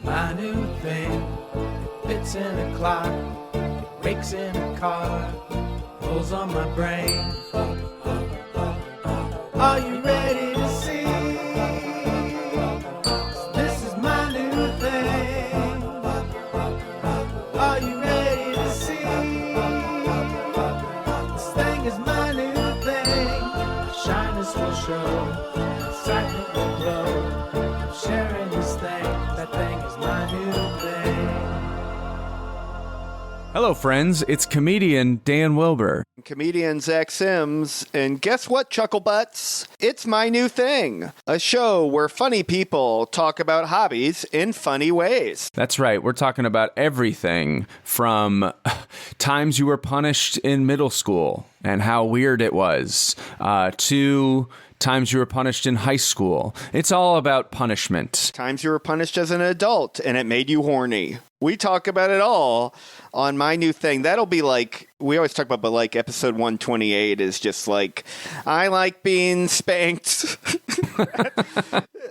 My new thing, fits in a clock, breaks in a car, pulls on my brain. Are you ready to see? This is my new thing. Are you ready to see? This thing is my new thing. Shyness will show, excitement will glow. I'm sharing this thing. That thing is my new thing. Hello, friends. It's comedian Dan Wilbur. Comedian Zach Sims, and guess what, Chucklebutts? It's my new thing, a show where funny people talk about hobbies in funny ways. That's right. We're talking about everything from times you were punished in middle school and how weird it was, to times you were punished in high school. It's all about punishment. Times you were punished as an adult and it made you horny. We talk about it all on my new thing. That'll be like, we always talk about, but like episode 128 is just like, I like being spanked.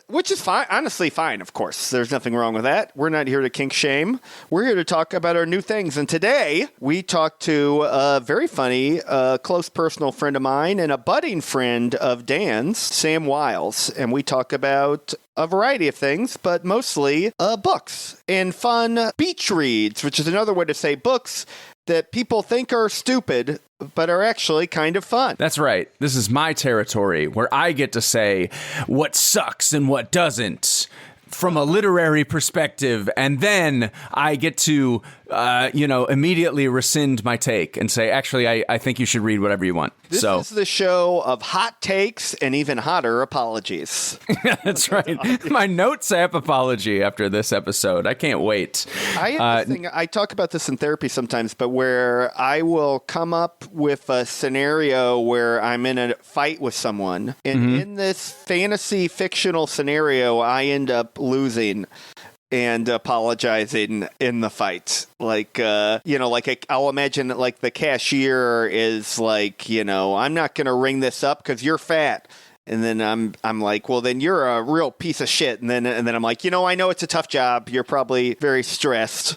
Which is fine. Honestly, fine, of course. There's nothing wrong with that. We're not here to kink shame. We're here to talk about our new things. And today, we talked to a very funny, close personal friend of mine and a budding friend of Dan's, Sam Wiles. And we talk about a variety of things, but mostly books and fun beach reads, which is another way to say books that people think are stupid, but are actually kind of fun. That's right. This is my territory where I get to say what sucks and what doesn't from a literary perspective. And then I get to, immediately rescind my take and say, actually, I think you should read whatever you want. This is the show of hot takes and even hotter apologies. That's right. My notes app apology after this episode. I can't wait. I have this thing, I talk about this in therapy sometimes, but where I will come up with a scenario where I'm in a fight with someone, and in this fantasy fictional scenario, I end up losing and apologizing in the fight. Like, I'll imagine that, like, the cashier is like, I'm not going to ring this up because you're fat. And then I'm like, well, then you're a real piece of shit. And then I'm like, I know it's a tough job. You're probably very stressed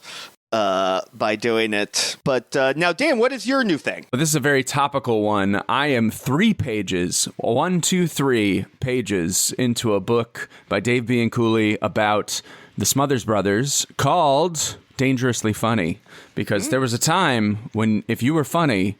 by doing it. But now, Dan, what is your new thing? This is a very topical one. I am 3 pages into a book by Dave Bianculli about the Smothers Brothers called Dangerously Funny, because there was a time when if you were funny,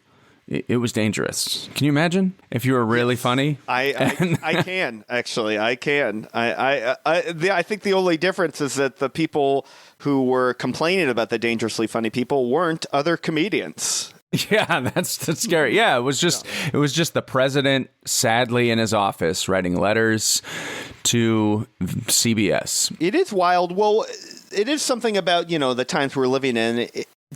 it was dangerous. Can you imagine if you were really funny? I can, actually. I can. I think the only difference is that the people who were complaining about the dangerously funny people weren't other comedians. Yeah, that's scary. Yeah, it was just the president sadly in his office writing letters to CBS. It is wild. Well, it is something about, the times we're living in.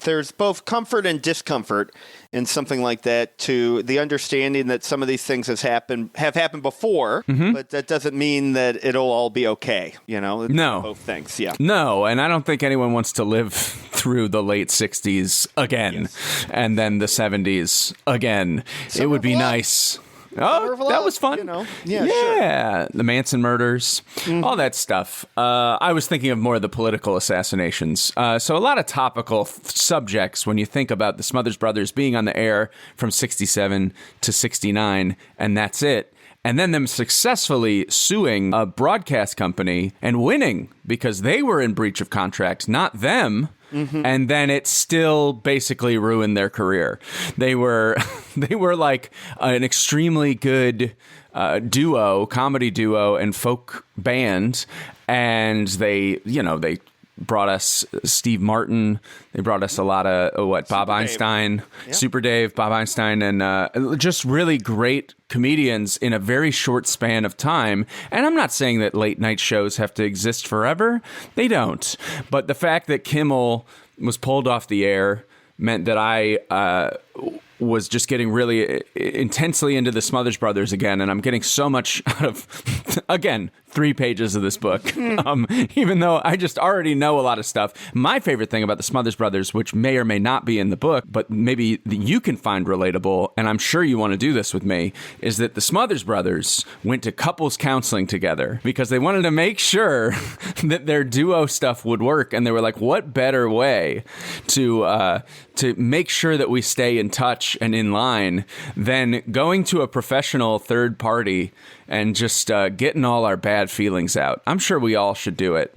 There's both comfort and discomfort in something like that, to the understanding that some of these things have happened before, but that doesn't mean that it'll all be okay. No. Both things. Yeah. No. And I don't think anyone wants to live through the late 60s again, and then the 70s again. It would be nice. Oh, that was fun. Yeah, sure. The Manson murders, all that stuff. I was thinking of more of the political assassinations. So a lot of topical subjects when you think about the Smothers Brothers being on the air from 67 to 69, and that's it. And then them successfully suing a broadcast company and winning because they were in breach of contract, not them. And then it still basically ruined their career. They were like an extremely good comedy duo and folk band, and they brought us Steve Martin. They brought us a lot of Bob Einstein, Super Dave, Bob Einstein, and just really great comedians in a very short span of time. And I'm not saying that late night shows have to exist forever. They don't. But the fact that Kimmel was pulled off the air meant that I was just getting really intensely into the Smothers Brothers again, and I'm getting so much out of, again, 3 pages of this book, even though I just already know a lot of stuff. My favorite thing about the Smothers Brothers, which may or may not be in the book, but maybe you can find relatable, and I'm sure you want to do this with me, is that the Smothers Brothers went to couples counseling together because they wanted to make sure that their duo stuff would work. And they were like, what better way to make sure that we stay in touch and in line than going to a professional third party and just getting all our bad feelings out. I'm sure we all should do it.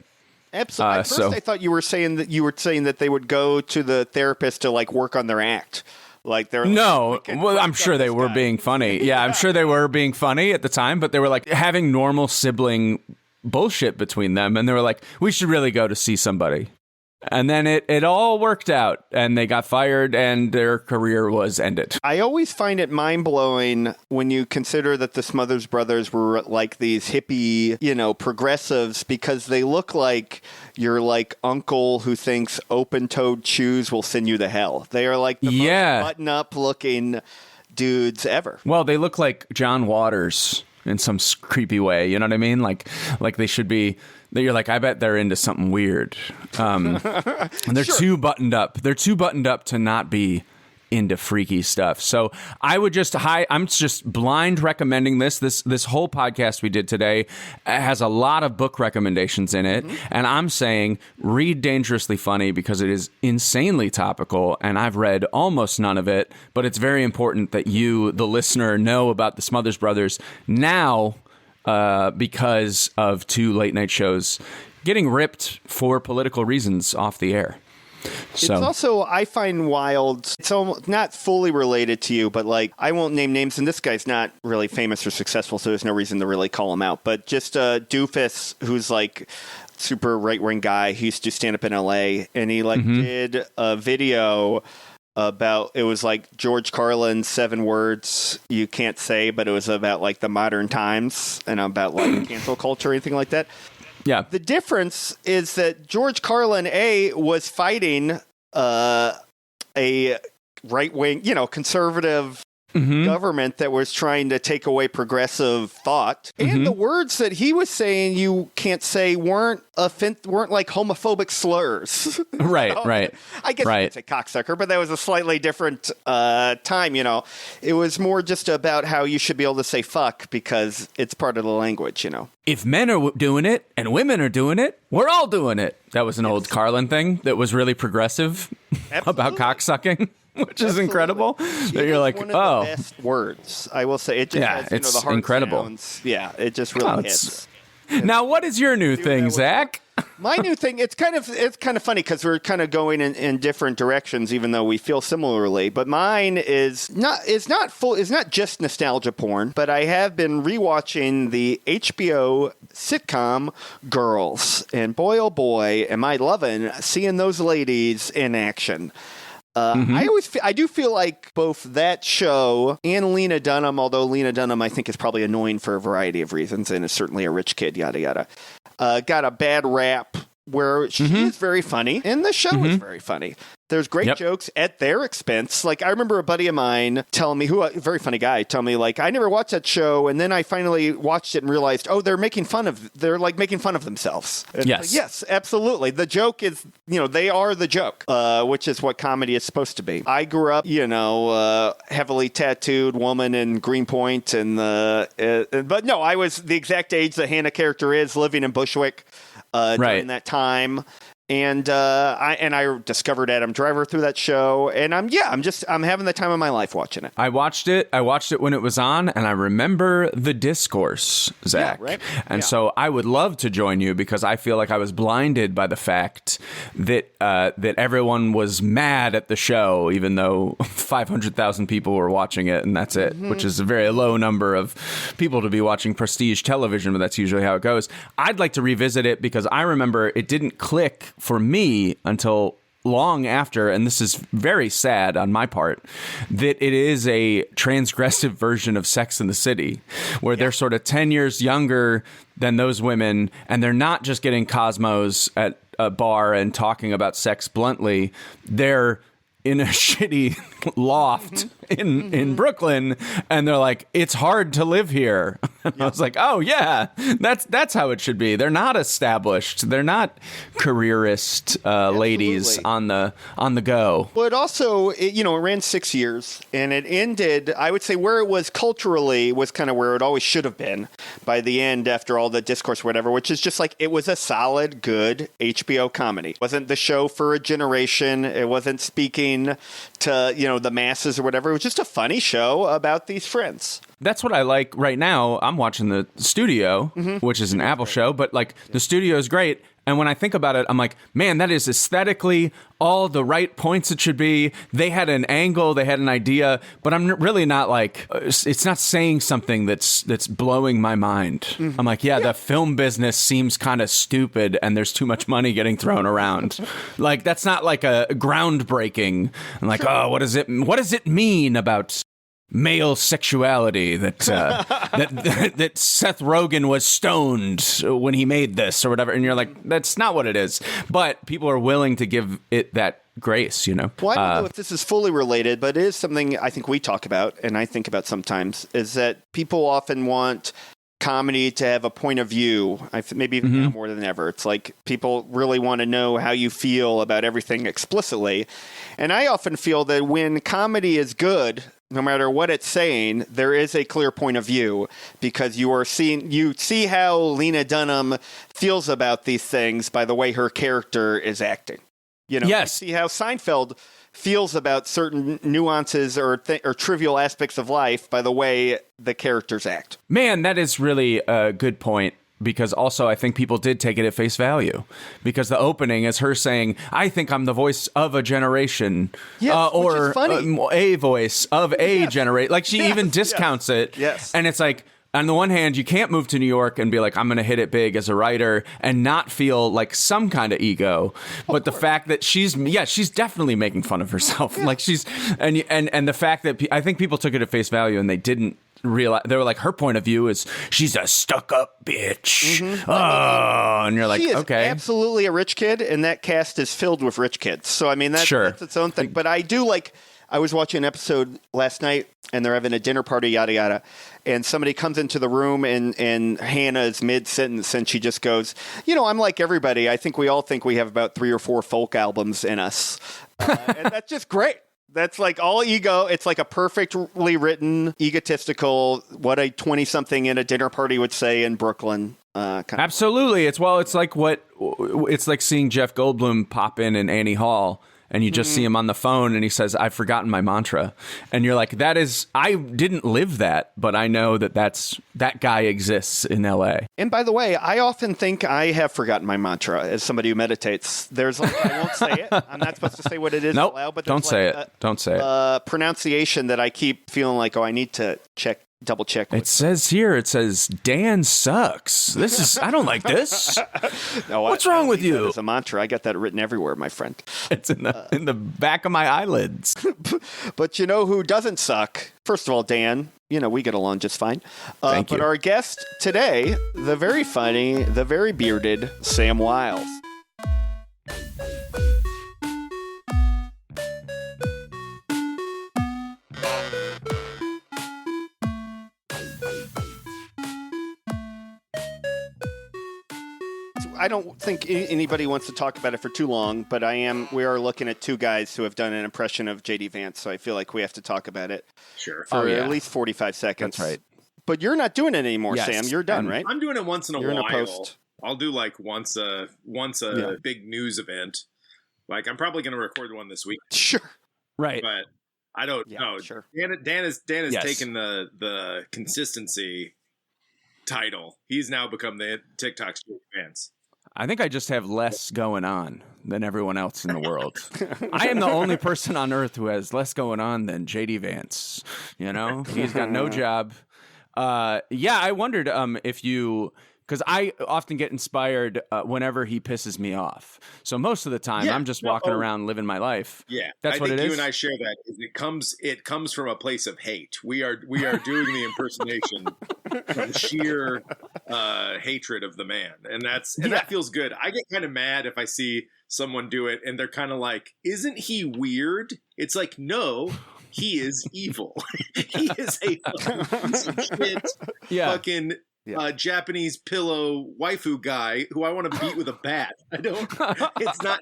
Absolutely. At first, I thought you were saying that they would go to the therapist to like work on their act. Like they're no, well, I'm sure they were being funny. Yeah, I'm sure they were being funny at the time, but they were like having normal sibling bullshit between them, and they were like, we should really go to see somebody. And then it all worked out, and they got fired, and their career was ended. I always find it mind-blowing when you consider that the Smothers Brothers were like these hippie, progressives, because they look like your like uncle who thinks open-toed shoes will send you to hell. They are like the most button-up looking dudes ever. Well, they look like John Waters in some creepy way. You know what I mean? Like they should be. You're like, I bet they're into something weird. And they're too buttoned up. They're too buttoned up to not be into freaky stuff. So I'm just blind recommending this. This whole podcast we did today has a lot of book recommendations in it. And I'm saying read Dangerously Funny because it is insanely topical. And I've read almost none of it, but it's very important that you, the listener, know about the Smothers Brothers now. Because of 2 late night shows getting ripped for political reasons off the air. So. It's also, I find wild, it's almost not fully related to you, but like, I won't name names, and this guy's not really famous or successful, so there's no reason to really call him out, but just a doofus who's like super right-wing guy. He used to stand up in LA, and he like did a video about, it was like George Carlin's 7 words you can't say, but it was about like the modern times and about like cancel culture or anything like that. Yeah. The difference is that George Carlin, was fighting a right-wing, conservative government that was trying to take away progressive thought. And the words that he was saying you can't say weren't like homophobic slurs. Right, right. I guess you could say cocksucker, but that was a slightly different time, It was more just about how you should be able to say fuck because it's part of the language, If men are doing it and women are doing it, we're all doing it. That was an old Carlin thing that was really progressive about cocksucking. Which is incredible. That you're like, one of the best words. I will say it just has, it's the hard incredible. Sounds. Yeah, it just really hits. Now, what is your new thing, Zach? My new thing, it's kind of funny because we're kind of going in different directions, even though we feel similarly. But mine is not just nostalgia porn, but I have been rewatching the HBO sitcom Girls, and boy oh boy, am I loving seeing those ladies in action. I do feel like both that show and Lena Dunham, although Lena Dunham I think is probably annoying for a variety of reasons and is certainly a rich kid, yada yada, got a bad rap where she is very funny and the show is very funny. There's great jokes at their expense. Like, I remember a buddy of mine telling me, a very funny guy, telling me, like, I never watched that show, and then I finally watched it and realized, they're making fun of themselves. And yes. Yes, absolutely. The joke is, they are the joke, which is what comedy is supposed to be. I grew up, heavily tattooed woman in Greenpoint, but no, I was the exact age the Hannah character is, living in Bushwick during that time. And I discovered Adam Driver through that show, and I'm having the time of my life watching it. I watched it when it was on, and I remember the discourse, Zach. Yeah, right? And so I would love to join you because I feel like I was blinded by the fact that everyone was mad at the show, even though 500,000 people were watching it, and that's it, which is a very low number of people to be watching prestige television, but that's usually how it goes. I'd like to revisit it because I remember it didn't click for me until long after, and this is very sad on my part, that it is a transgressive version of Sex and the City, where they're sort of 10 years younger than those women, and they're not just getting Cosmos at a bar and talking about sex bluntly. They're in a shitty loft in Brooklyn, and they're like, it's hard to live here. I was like, oh yeah, that's how it should be. They're not established. They're not careerist ladies on the go. Well, it also, it ran 6 years, and it ended, I would say, where it was culturally was kind of where it always should have been by the end after all the discourse or whatever, which is just like, it was a solid, good HBO comedy. It wasn't the show for a generation. It wasn't speaking to, the masses or whatever. It was just a funny show about these friends. That's what I like right now. I'm watching The Studio, which is an Apple show, but like The Studio is great. And when I think about it, I'm like, man, that is aesthetically all the right points it should be. They had an angle, they had an idea, but I'm really not like, it's not saying something that's blowing my mind. I'm like, yeah, the film business seems kind of stupid and there's too much money getting thrown around. Like, that's not like a groundbreaking. I'm like, oh, what does it mean about male sexuality that that Seth Rogen was stoned when he made this or whatever, and you're like, that's not what it is. But people are willing to give it that grace, Well, I don't know if this is fully related, but it is something I think we talk about, and I think about sometimes, is that people often want comedy to have a point of view. Maybe even now more than ever. It's like people really want to know how you feel about everything explicitly. And I often feel that when comedy is good, no matter what it's saying, there is a clear point of view because you see how Lena Dunham feels about these things by the way her character is acting. Yes. You see how Seinfeld feels about certain nuances or trivial aspects of life by the way the characters act. Man, that is really a good point. Because also I think people did take it at face value because the opening is her saying, I think I'm the voice of a generation or a voice of a generation. Like she even discounts it. Yes. And it's like, on the one hand, you can't move to New York and be like, I'm going to hit it big as a writer and not feel like some kind of ego. But the fact that she's definitely making fun of herself. Yeah. Like and the fact that I think people took it at face value and they didn't realize, they were like, her point of view is she's a stuck-up bitch. Oh, and you're like, she is okay, absolutely a rich kid, and that cast is filled with rich kids. So I mean, that's its own thing. But I do like. I was watching an episode last night, and they're having a dinner party, yada yada, and somebody comes into the room, and Hannah is mid-sentence, and she just goes, I'm like everybody. I think we all think we have about 3 or 4 folk albums in us, and that's just great. That's like all ego. It's like a perfectly written, egotistical, what a 20-something in a dinner party would say in Brooklyn. Absolutely. It's like seeing Jeff Goldblum pop in Annie Hall. And you just see him on the phone and he says, I've forgotten my mantra. And you're like, I didn't live that, but I know that guy exists in LA. And by the way, I often think I have forgotten my mantra as somebody who meditates. There's I won't say it. I'm not supposed to say what it is nope, aloud, but don't say it. Don't say it. Pronunciation that I keep feeling like, I need to double check. It says here, Dan sucks. I don't like this. No, what's wrong with you? It's a mantra. I got that written everywhere, my friend. It's in the back of my eyelids. But you know who doesn't suck? First of all, Dan, we get along just fine. Thank you. But our guest today, the very funny, the very bearded Sam Wiles. I don't think anybody wants to talk about it for too long, but we are looking at 2 guys who have done an impression of J.D. Vance, so I feel like we have to talk about it. Sure. For at least 45 seconds. That's right. But you're not doing it anymore, yes. Sam. You're done, right? I'm doing it once in a You're while. In a post. I'll do like once a big news event. Like I'm probably going to record one this week. Sure. Right. But I don't know. Sure. Dan has Yes. taken the consistency title. He's now become the TikTok J.D. Vance. I think I just have less going on than everyone else in the world. I am the only person on earth who has less going on than J.D. Vance. He's got no job. I wondered if you... Because I often get inspired whenever he pisses me off. So most of the time, I'm just walking around living my life. Yeah, that's what it is. I think you and I share that. It comes from a place of hate. We are doing the impersonation from sheer hatred of the man, and that feels good. I get kind of mad if I see someone do it, and they're kind of like, "Isn't he weird?" It's like, no. he is evil. He is a fucking piece of shit, Yeah. fucking Japanese pillow waifu guy who I want to beat with a bat. I don't. It's not.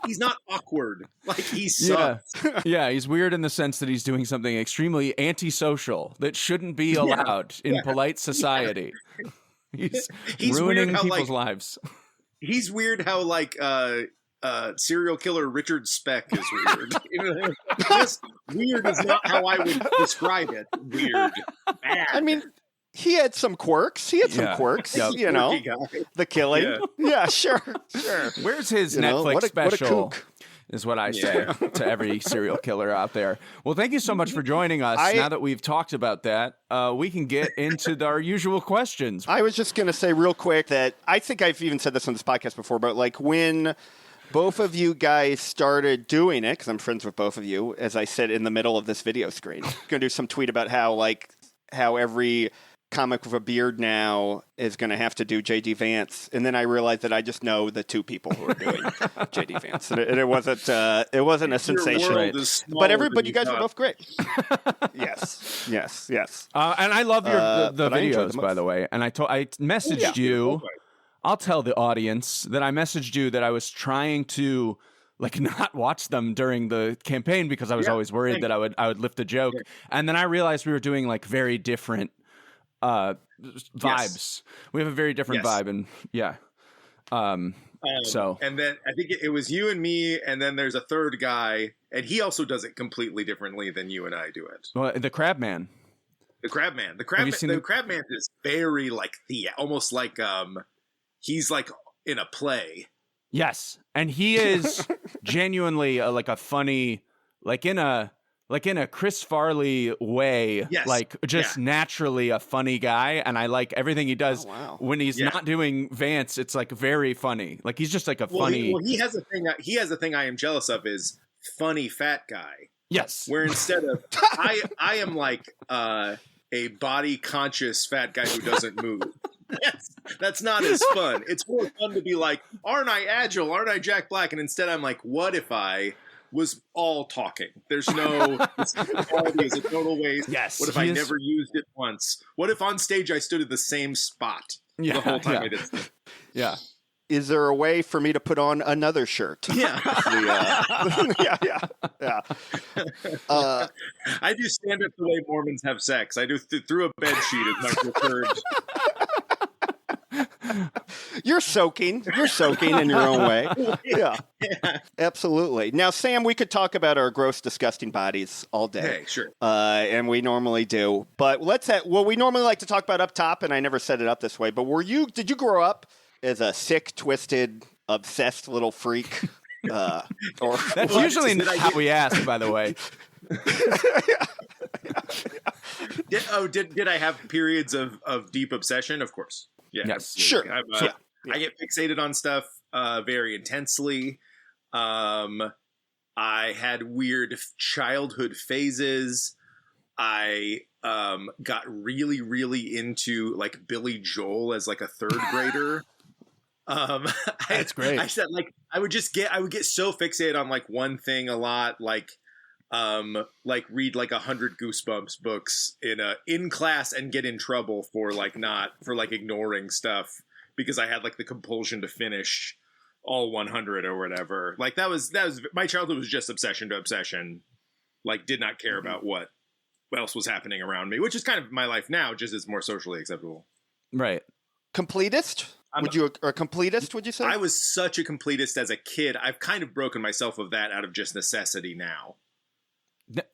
He's not awkward. Like he sucks. Yeah, he's weird in the sense that he's doing something extremely antisocial that shouldn't be allowed in polite society. He's ruining weird how, people's like, lives. He's weird how like serial killer Richard Speck is weird. You know, just weird is not how I would describe it. Weird. Bad. I mean, he had some quirks. Yep. You know, the killing. Yeah, sure. Where's his You know, Netflix what a special? kook. Is what I say to every serial killer out there. Well, thank you so much for joining us. Now that we've talked about that, we can get into our usual questions. I was just going to say real quick that I think I've even said this on this podcast before, but like when both of you guys started doing it, because I'm friends with both of you, as I said in the middle of this video screen, I'm going to do some tweet about how every comic with a beard now is going to have to do J.D. Vance, and then I realized that I just know the two people who are doing J.D. Vance, and it wasn't a sensation. But you guys were both great. Yes. And I love the but I enjoyed videos, them by both. the way. And I messaged you. I'll tell the audience that I messaged you that I was trying to like not watch them during the campaign because I was always worried that I would lift a joke, and then I realized we were doing like very different vibes. We have a very different vibe, and so and then I think it was you and me, and then there's a third guy, and he also does it completely differently than you and I do it. well, the Crab Man. The Crab Man is very like almost like he's like in a play. Yes, and he is genuinely like a funny, like in a Chris Farley way, like just naturally a funny guy, and I like everything he does. Oh, wow. When he's not doing Vance, it's like very funny. Like he's just like a funny. He has a thing. He has a thing I am jealous of is funny fat guy. Yes, Where instead of I am like a body conscious fat guy who doesn't move. That's not as fun. It's more fun to be like, aren't I agile? Aren't I Jack Black? And instead I'm like, what if I was all talking? There's no quality is a total waste. Yes. What if I never used it once? What if on stage I stood at the same spot the whole time I did stuff? Yeah. Is there a way for me to put on another shirt? Yeah. Yeah. I do stand up the way Mormons have sex. I do through a bed sheet as my preferred. You're soaking in your own way. Yeah, absolutely. Now, Sam, we could talk about our gross, disgusting bodies all day. Hey, sure. And we normally do. But we normally like to talk about up top, and I never set it up this way, but did you grow up as a sick, twisted, obsessed little freak? That's usually not how we ask, by the way. Did I have periods of deep obsession? Of course. Yeah. Yes. Sure. I get fixated on stuff very intensely. I had weird childhood phases. I got really, really into like Billy Joel as like a third grader. That's great. I said like I would get so fixated on like one thing a lot, like read like 100 Goosebumps books in class and get in trouble for ignoring stuff because I had like the compulsion to finish all 100 or whatever. Like that was my childhood was just obsession to obsession. Like did not care about what else was happening around me, which is kind of my life now, just is more socially acceptable. Right. Completist? Would you a completist, would you say? I was such a completist as a kid. I've kind of broken myself of that out of just necessity now.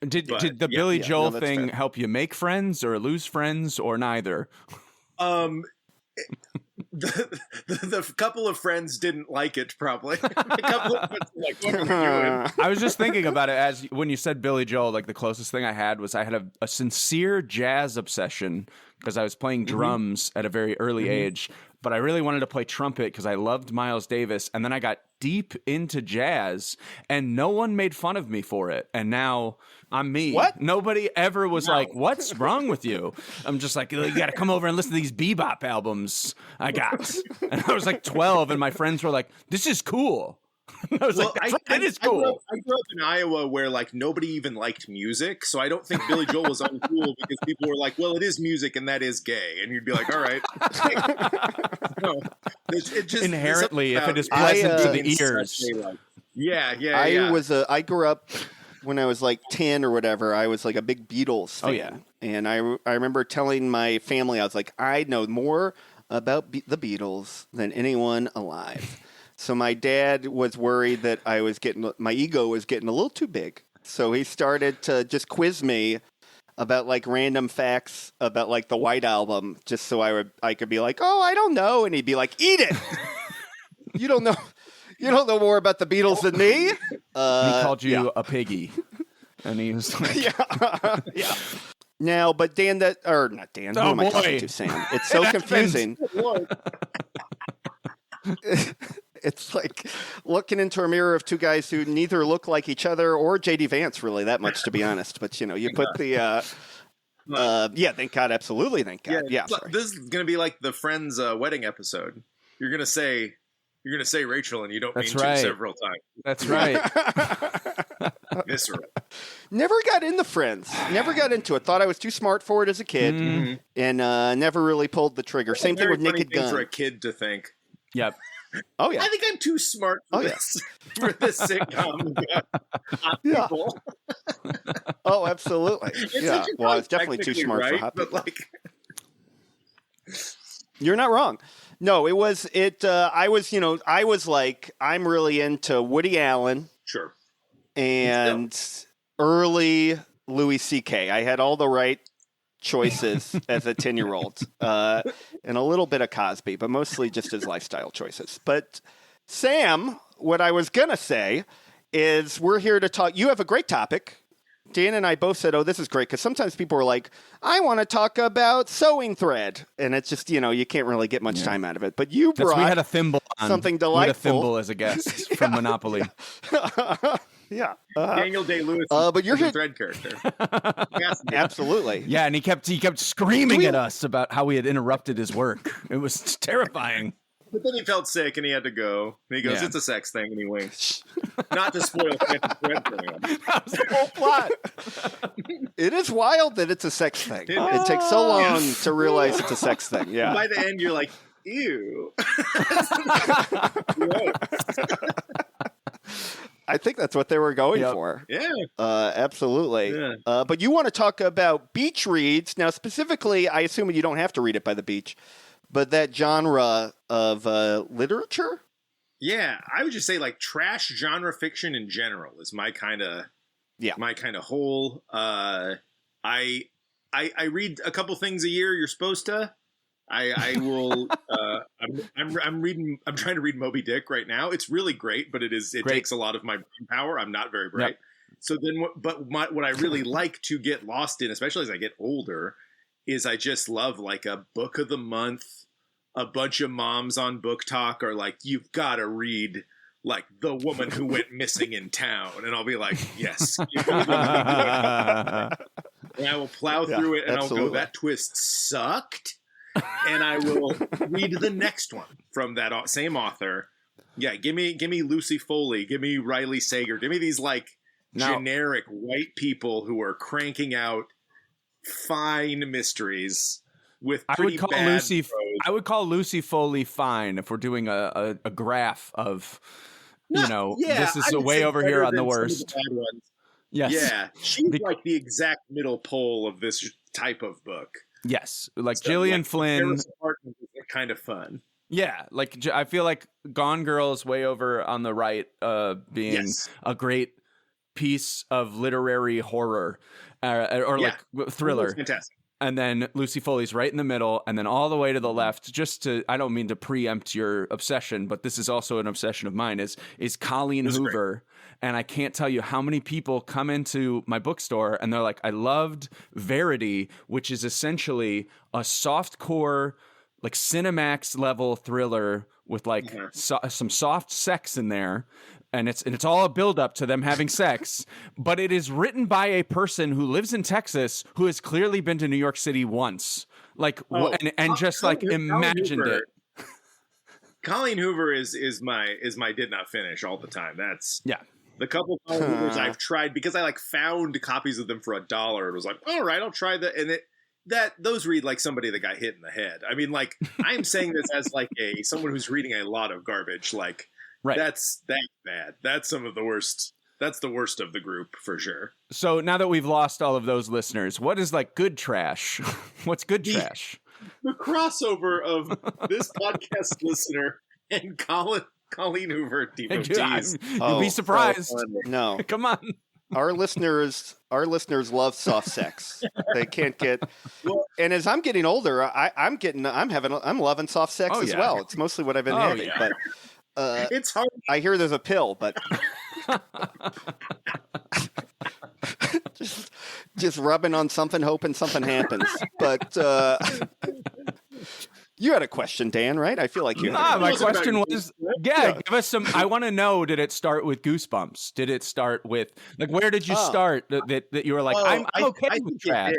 Did the Billy Joel thing help you make friends or lose friends or neither? The couple of friends didn't like it, probably. A couple of friends were like, what are we doing? I was just thinking about it as when you said Billy Joel, like the closest thing I had was I had a sincere jazz obsession because I was playing drums at a very early age, but I really wanted to play trumpet because I loved Miles Davis. And then I got deep into jazz and no one made fun of me for it. And now I'm me. What? Nobody ever was like, what's wrong with you? I'm just like, you got to come over and listen to these bebop albums I got. And I was like 12 and my friends were like, this is cool. I was like, that is cool. I grew up in Iowa where like nobody even liked music, so I don't think Billy Joel was uncool because people were like, "Well, it is music and that is gay," and you'd be like, "All right." No, it just Inherently, if it is pleasant to the ears. I grew up when I was like 10 or whatever. I was like a big Beatles fan. Oh yeah, and I remember telling my family, I was like, I know more about the Beatles than anyone alive. So my dad was worried that my ego was getting a little too big. So he started to just quiz me about like random facts about like the White Album, just so I could be like, oh, I don't know, and he'd be like, eat it. You don't know more about the Beatles than me. He called you a piggy, and he was like, yeah. Now, but Dan, not Dan. Who am I talking to, Sam? It's so confusing. It's like looking into a mirror of two guys who neither look like each other or J.D. Vance, really, that much, to be honest. But, you put the, thank God, absolutely, thank God. Yeah, this is going to be like the Friends wedding episode. You're going to say Rachel, and you don't mean to several times. That's right. Visceral. Never got into Friends. Never got into it. Thought I was too smart for it as a kid, and never really pulled the trigger. Same thing with Naked Gun. For a kid to think. Yep. Oh yeah. I think I'm too smart for this for this sitcom. Yeah. Oh, absolutely. Yeah. Well, I was definitely too smart for hot people. But You're not wrong. No, I was like, I'm really into Woody Allen. Sure. And early Louis C.K. I had all the right choices as a 10-year-old, and a little bit of Cosby, but mostly just his lifestyle choices. But Sam, what I was going to say is we're here to talk. You have a great topic. Dan and I both said, oh, this is great, because sometimes people are like, I want to talk about sewing thread. And it's just, you can't really get much time out of it. But you brought we had a thimble on. Something delightful. We had a thimble as a guest from Monopoly. Yeah. Daniel Day-Lewis, but you're the thread character. Absolutely. Yeah, and he kept screaming at us about how we had interrupted his work. It was terrifying. But then he felt sick and he had to go. And he goes, It's a sex thing, and he winks. Not to spoil Phantom Thread for him. That was the whole plot. It is wild that it's a sex thing. It takes so long to realize it's a sex thing. Yeah. By the end, you're like, ew. I think that's what they were going for. Yeah. Absolutely. Yeah. But you want to talk about beach reads. Now, specifically, I assume you don't have to read it by the beach, but that genre of literature? Yeah. I would just say like trash genre fiction in general is my kind of whole. I read a couple things a year. You're supposed to. I will. I'm trying to read Moby Dick right now. It's really great, but it takes a lot of my brain power. I'm not very bright. Yep. So then, what I really like to get lost in, especially as I get older, is I just love like a book of the month. A bunch of moms on Book Talk are like, you've got to read like The Woman Who Went Missing in Town, and I'll be like, yes. And I will plow through it, and absolutely. I'll go, that twist sucked. And I will read the next one from that same author. Yeah, give me Lucy Foley, give me Riley Sager, give me these like generic white people who are cranking out fine mysteries with pretty bad prose. I would call Lucy Foley fine if we're doing a graph of, this is way over here on the worst. Yes. Yeah, she's like the exact middle pole of this type of book. Yes, like Gillian Flynn. Kind of fun. Yeah, like I feel like Gone Girl is way over on the right, being a great piece of literary horror like thriller. Fantastic. And then Lucy Foley's right in the middle, and then all the way to the left. I don't mean to preempt your obsession, but this is also an obsession of mine. Is Colleen Hoover. Great. And I can't tell you how many people come into my bookstore and they're like, I loved Verity, which is essentially a softcore, like Cinemax level thriller with like some soft sex in there. And it's all a build up to them having sex, but it is written by a person who lives in Texas who has clearly been to New York City once, like, and just like imagined it. Colleen Hoover is my did not finish all the time. That's Yeah. the couple Colleen Hoovers I've tried because I like found copies of them for $1. It was like, all right, I'll try that, and those read like somebody that got hit in the head. I mean, like I'm saying this as like someone who's reading a lot of garbage. Like that's bad. That's some of the worst. That's the worst of the group for sure. So now that we've lost all of those listeners, what is like good trash? What's good trash? The crossover of this podcast listener and Colleen Hoover devotees. You'll be surprised. No, come on. Our listeners love soft sex. They can't get. And as I'm getting older, I'm loving soft sex as well. It's mostly what I've been having. Yeah. But it's hard. I hear there's a pill, but just rubbing on something, hoping something happens. But you had a question, Dan, right? I feel like you. My question was, give us some. I want to know: did it start with Goosebumps? Did it start with like where did you start? That you were like, I'm okay with trash.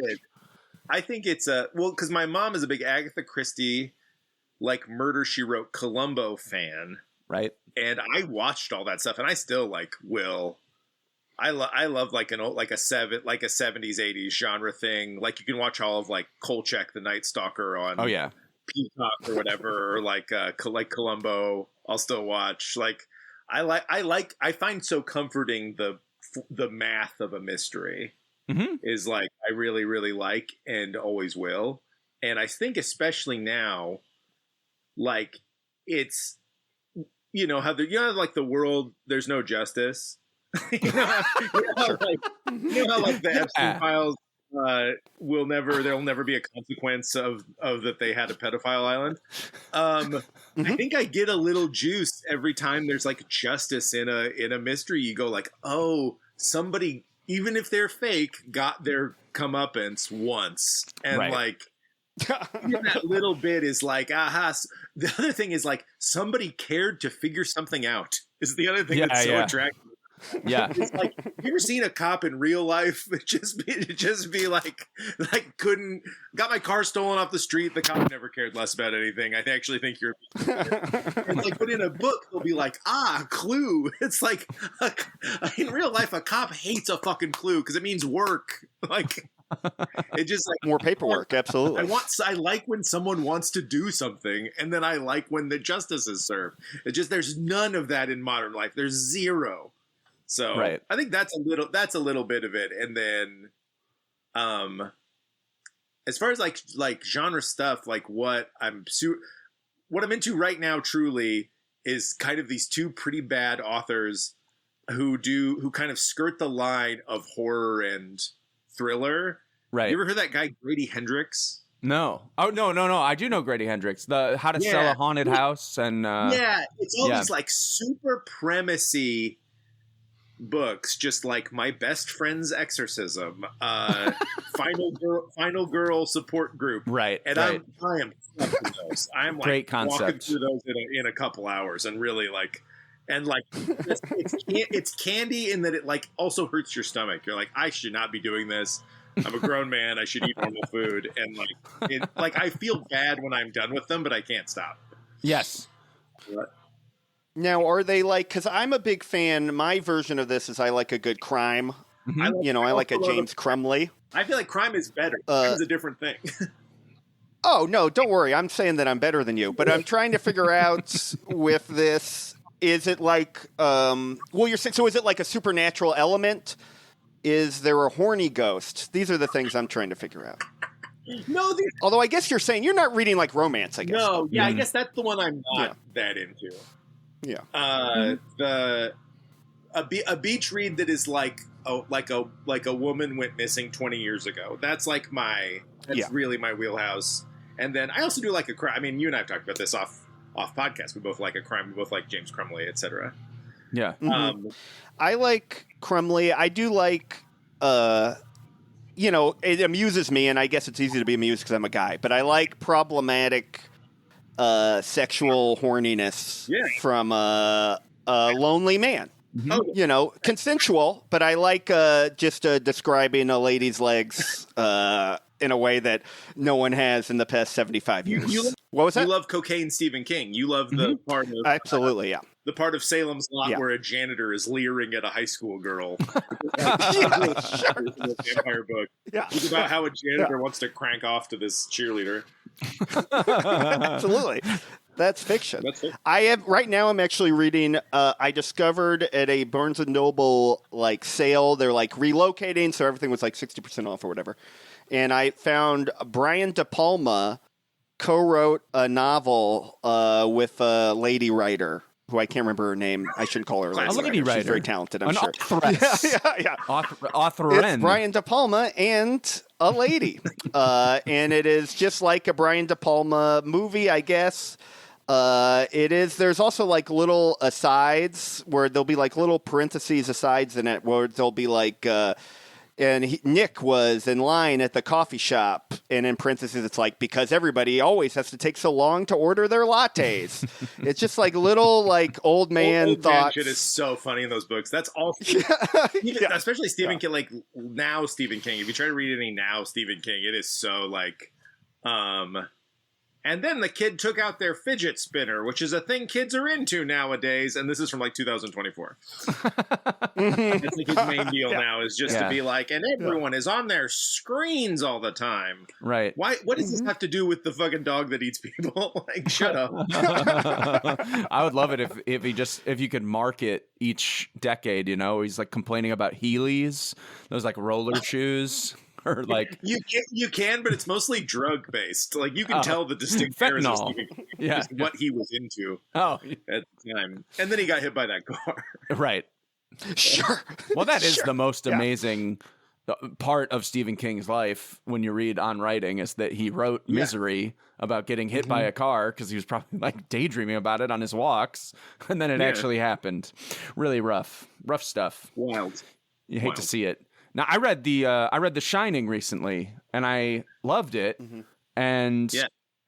I think it's because my mom is a big Agatha Christie, like Murder She Wrote Columbo fan, right? And I watched all that stuff, and I still like will. I love like a 70s 80s genre thing. Like you can watch all of like Kolchak the Night Stalker on Peacock or whatever, or like Columbo. I'll still watch. Like I find so comforting the math of a mystery is like I really really like and always will. And I think especially now, like it's how like the world there's no justice. you know how like the Epstein files there'll never be a consequence of that they had a pedophile island. I think I get a little juice every time there's like justice in a mystery. You go like, oh, somebody, even if they're fake, got their comeuppance once, and like that little bit is like, aha. The other thing is like somebody cared to figure something out. Is the other thing that's so attractive. Yeah, it's like, you ever seen a cop in real life just be like couldn't got my car stolen off the street? The cop never cared less about anything. I actually think you're. It's like, but in a book they'll be like, clue. It's like in real life a cop hates a fucking clue because it means work. Like it just like more paperwork. Absolutely. I like when someone wants to do something, and then I like when the justice is served. It's just there's none of that in modern life. There's zero. So I think that's a little bit of it. And then as far as like genre stuff, like what I'm into right now truly is kind of these two pretty bad authors who kind of skirt the line of horror and thriller. Right. You ever heard that guy Grady Hendrix? No. Oh, no. I do know Grady Hendrix. The How to Sell a Haunted House and it's all these like super premisey books, just like My Best Friend's Exorcism, Final Girl Support Group, right? And right. I am those. I'm like great concept. Walking through those in a couple hours, and really like, and like it's candy in that it like also hurts your stomach. You're like, I should not be doing this. I'm a grown man. I should eat normal food, and like I feel bad when I'm done with them, but I can't stop. Yes. Now, are they like, because I'm a big fan, my version of this is I like a good crime. Mm-hmm. I like a James Crumley. I feel like crime is better. Crime's a different thing. Oh, no, don't worry. I'm saying that I'm better than you. But I'm trying to figure out with this, is it like, you're saying, so is it like a supernatural element? Is there a horny ghost? These are the things I'm trying to figure out. No, although I guess you're saying you're not reading like romance, I guess. No, yeah, I guess that's the one I'm not that into. Yeah. A beach read that is like a woman went missing 20 years ago. That's like really my wheelhouse. And then I also do like a crime. I mean, you and I have talked about this off podcast. We both like a crime. We both like James Crumley, etc. Yeah. I like Crumley. I do like, it amuses me, and I guess it's easy to be amused because I'm a guy. But I like problematic sexual horniness from a lonely man. Consensual, but I like just describing a lady's legs in a way that no one has in the past 75 years. What was You that? love cocaine Stephen King. You love the part of Absolutely, yeah. the part of Salem's Lot Yeah. where a janitor is leering at a high school girl. Vampire book. Yeah. It's about how a janitor wants to crank off to this cheerleader. Absolutely. That's fiction. That's it. Right now I'm actually reading I discovered at a Barnes and Noble like sale, they're like relocating, so everything was like 60% off or whatever. And I found Brian De Palma co-wrote a novel with a lady writer who I can't remember her name. I shouldn't call her a lady, lady writer. writer. She's very talented, I'm An sure. authoress. Yeah. Authoren. It's Brian De Palma and a lady. And it is just like a Brian De Palma movie, I guess. It is. There's also like little asides where there'll be like little parentheses asides in it where there'll be like, Nick was in line at the coffee shop, and in parentheses it's like, because everybody always has to take so long to order their lattes. It's just like little like old man Old thoughts. shit is so funny in those books. That's all. Especially Stephen King. Like now, Stephen King. If you try to read any now Stephen King, it is so like, And then the kid took out their fidget spinner, which is a thing kids are into nowadays. And this is from like 2024. That's like his main deal now is just to be like, and everyone is on their screens all the time. Right. Why? What does this have to do with the fucking dog that eats people? Like, shut up. I would love it if you could market each decade, he's like complaining about Heelys, those like roller shoes. Or like you can, but it's mostly drug based. Like you can tell the distinct areas of fentanyl. Stephen King, Yeah. just what he was into Oh, at the time. And then he got hit by that car. right. Sure. Well, that is the most amazing part of Stephen King's life when you read On Writing is that he wrote Misery about getting hit by a car because he was probably like daydreaming about it on his walks, and then it actually happened. Really rough stuff. Wild. You hate to see it. Now I read The Shining recently, and I loved it, and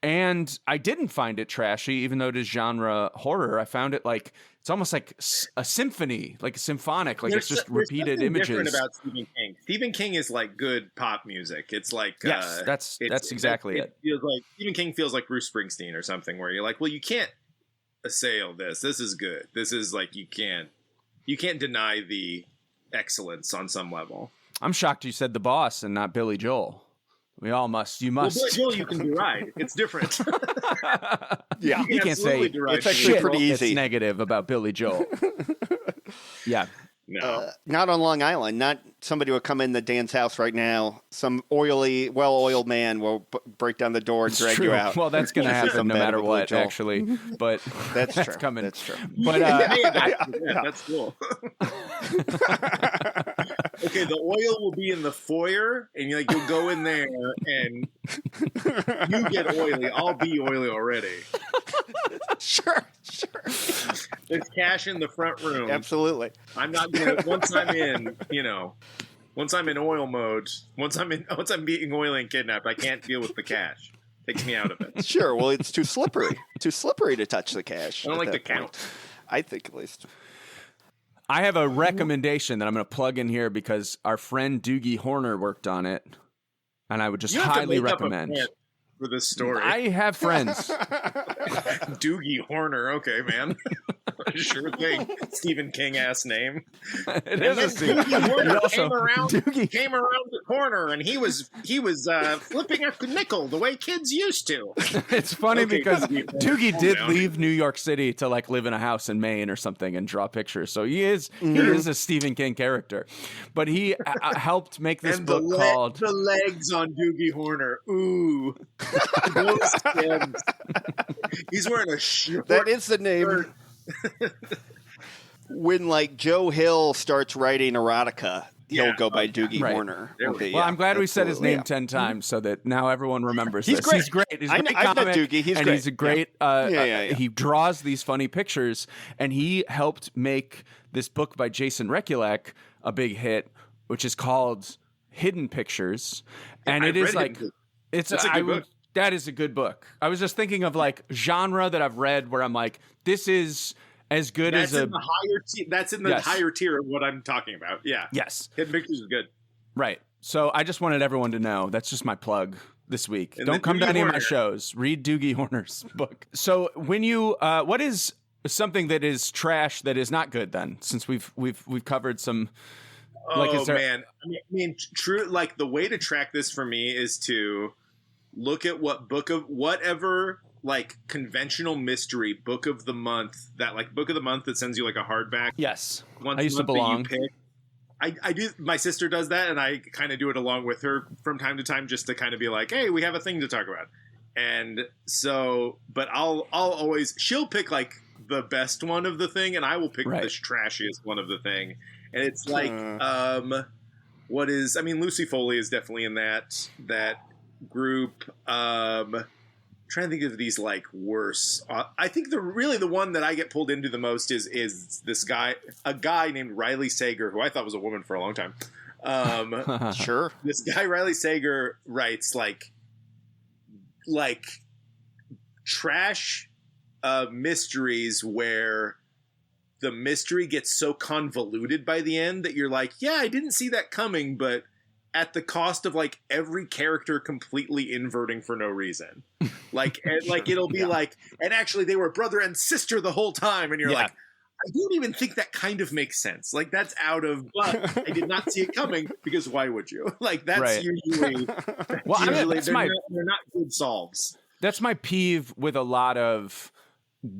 I didn't find it trashy, even though it is genre horror. I found it like it's almost like a symphony, like a symphonic, like it's just repeated images. Different about Stephen King. Stephen King is like good pop music. It's like that's exactly it. Feels like Stephen King feels like Bruce Springsteen or something, where you're like, well, you can't assail this. This is good. This is like you can't deny the excellence on some level. I'm shocked you said The Boss and not Billy Joel. You must. Well, Billy Joel, you can deride. It's different. Yeah, you can't say it's actually pretty easy. It's negative about Billy Joel. Yeah. No. Not on Long Island. Not somebody would come into Dan's house right now. Some well-oiled man will break down the door and drag you out. Well, that's going to happen no matter what, actually. But that's true. coming. That's true. But that's cool. Okay, the oil will be in the foyer, and you'll go in there, and you get oily. I'll be oily already. Sure. There's cash in the front room. Absolutely. I'm not gonna. Once I'm in oil mode, once I'm being oily and kidnapped, I can't deal with the cash. Takes me out of it. Sure. Well, it's too slippery. Too slippery to touch the cash. I don't like to that point. count. I think at least. I have a recommendation that I'm going to plug in here because our friend Doogie Horner worked on it, and I would just highly recommend. For this story, I have friends. Doogie Horner. Okay, man. Sure thing. Stephen King ass name. It is a Doogie Horner also, came around the corner, and he was flipping a nickel the way kids used to. It's funny because Doogie did down. leave New York City to like live in a house in Maine or something and draw pictures. So he is a Stephen King character, but he helped make this And book called the legs on Doogie Horner. Ooh, those stems. He's wearing a short. That is the name. When like Joe Hill starts writing erotica, he'll go by Doogie Right. Horner. Well, I'm glad we said his name 10 times so that now everyone remembers He's this. great. He's great. He's a great I've met comic, Doogie. He's and great. he's a great. He draws these funny pictures, and he helped make this book by Jason Rekulak a big hit, which is called Hidden Pictures, and it is like That's a good book. That is a good book. I was just thinking of like genre that I've read where I'm like, this is as good That's as a. in the higher. That's in the higher tier of what I'm talking about. Yeah. Yes. Hidden Pictures is good. Right. So I just wanted everyone to know. That's just my plug this week. And Don't come to Doogie any of my Horner. shows. Read Doogie Horner's book. So when you, what is something that is trash that is not good then? Since we've covered some. Like, is there... man, I mean, true. Like the way to track this for me is to look at whatever like conventional mystery book of the month that sends you like a hardback. Yes, Once I used to belong. I do. My sister does that, and I kind of do it along with her from time to time, just to kind of be like, "Hey, we have a thing to talk about." And so, but I'll always she'll pick like the best one of the thing, and I will pick the trashiest one of the thing. And it's like, Lucy Foley is definitely in that group. Trying to think of these like worse. I think the one that I get pulled into the most is this guy, a guy named Riley Sager, who I thought was a woman for a long time. Sure. This guy Riley Sager writes like trash mysteries where the mystery gets so convoluted by the end that you're like, yeah, I didn't see that coming, but at the cost of like every character completely inverting for no reason. Like, and like it'll be like, and actually they were brother and sister the whole time, and you're like, I don't even think that kind of makes sense. Like that's out of, but I did not see it coming because why would you? Like that's usually, they're not good solves. That's my peeve with a lot of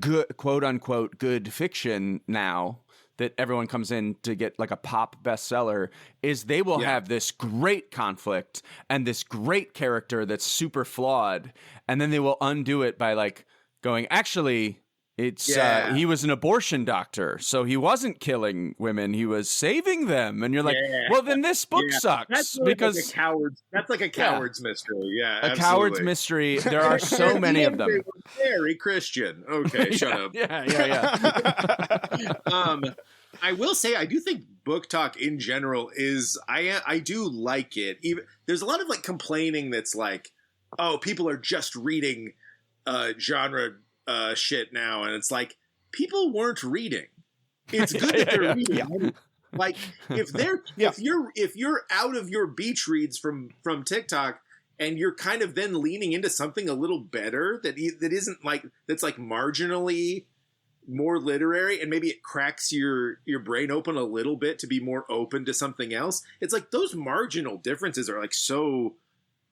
good, quote unquote, good fiction now that everyone comes in to get like a pop bestseller is they will have this great conflict and this great character that's super flawed. And then they will undo it by like going, actually, it's he was an abortion doctor, so he wasn't killing women, he was saving them. And you're like, well, then this book sucks. That's because like a coward's, that's like a coward's mystery. Yeah, a coward's mystery. There are so many of them. They were very Christian. Okay, shut up. Yeah. I will say I do think book talk in general is I do like it. Even there's a lot of like complaining that's like, oh, people are just reading genre shit now, and it's like people weren't reading. It's good that they're reading. Like if you're out of your beach reads from TikTok and you're kind of then leaning into something a little better that isn't like that's like marginally more literary, and maybe it cracks your brain open a little bit to be more open to something else. It's like those marginal differences are like so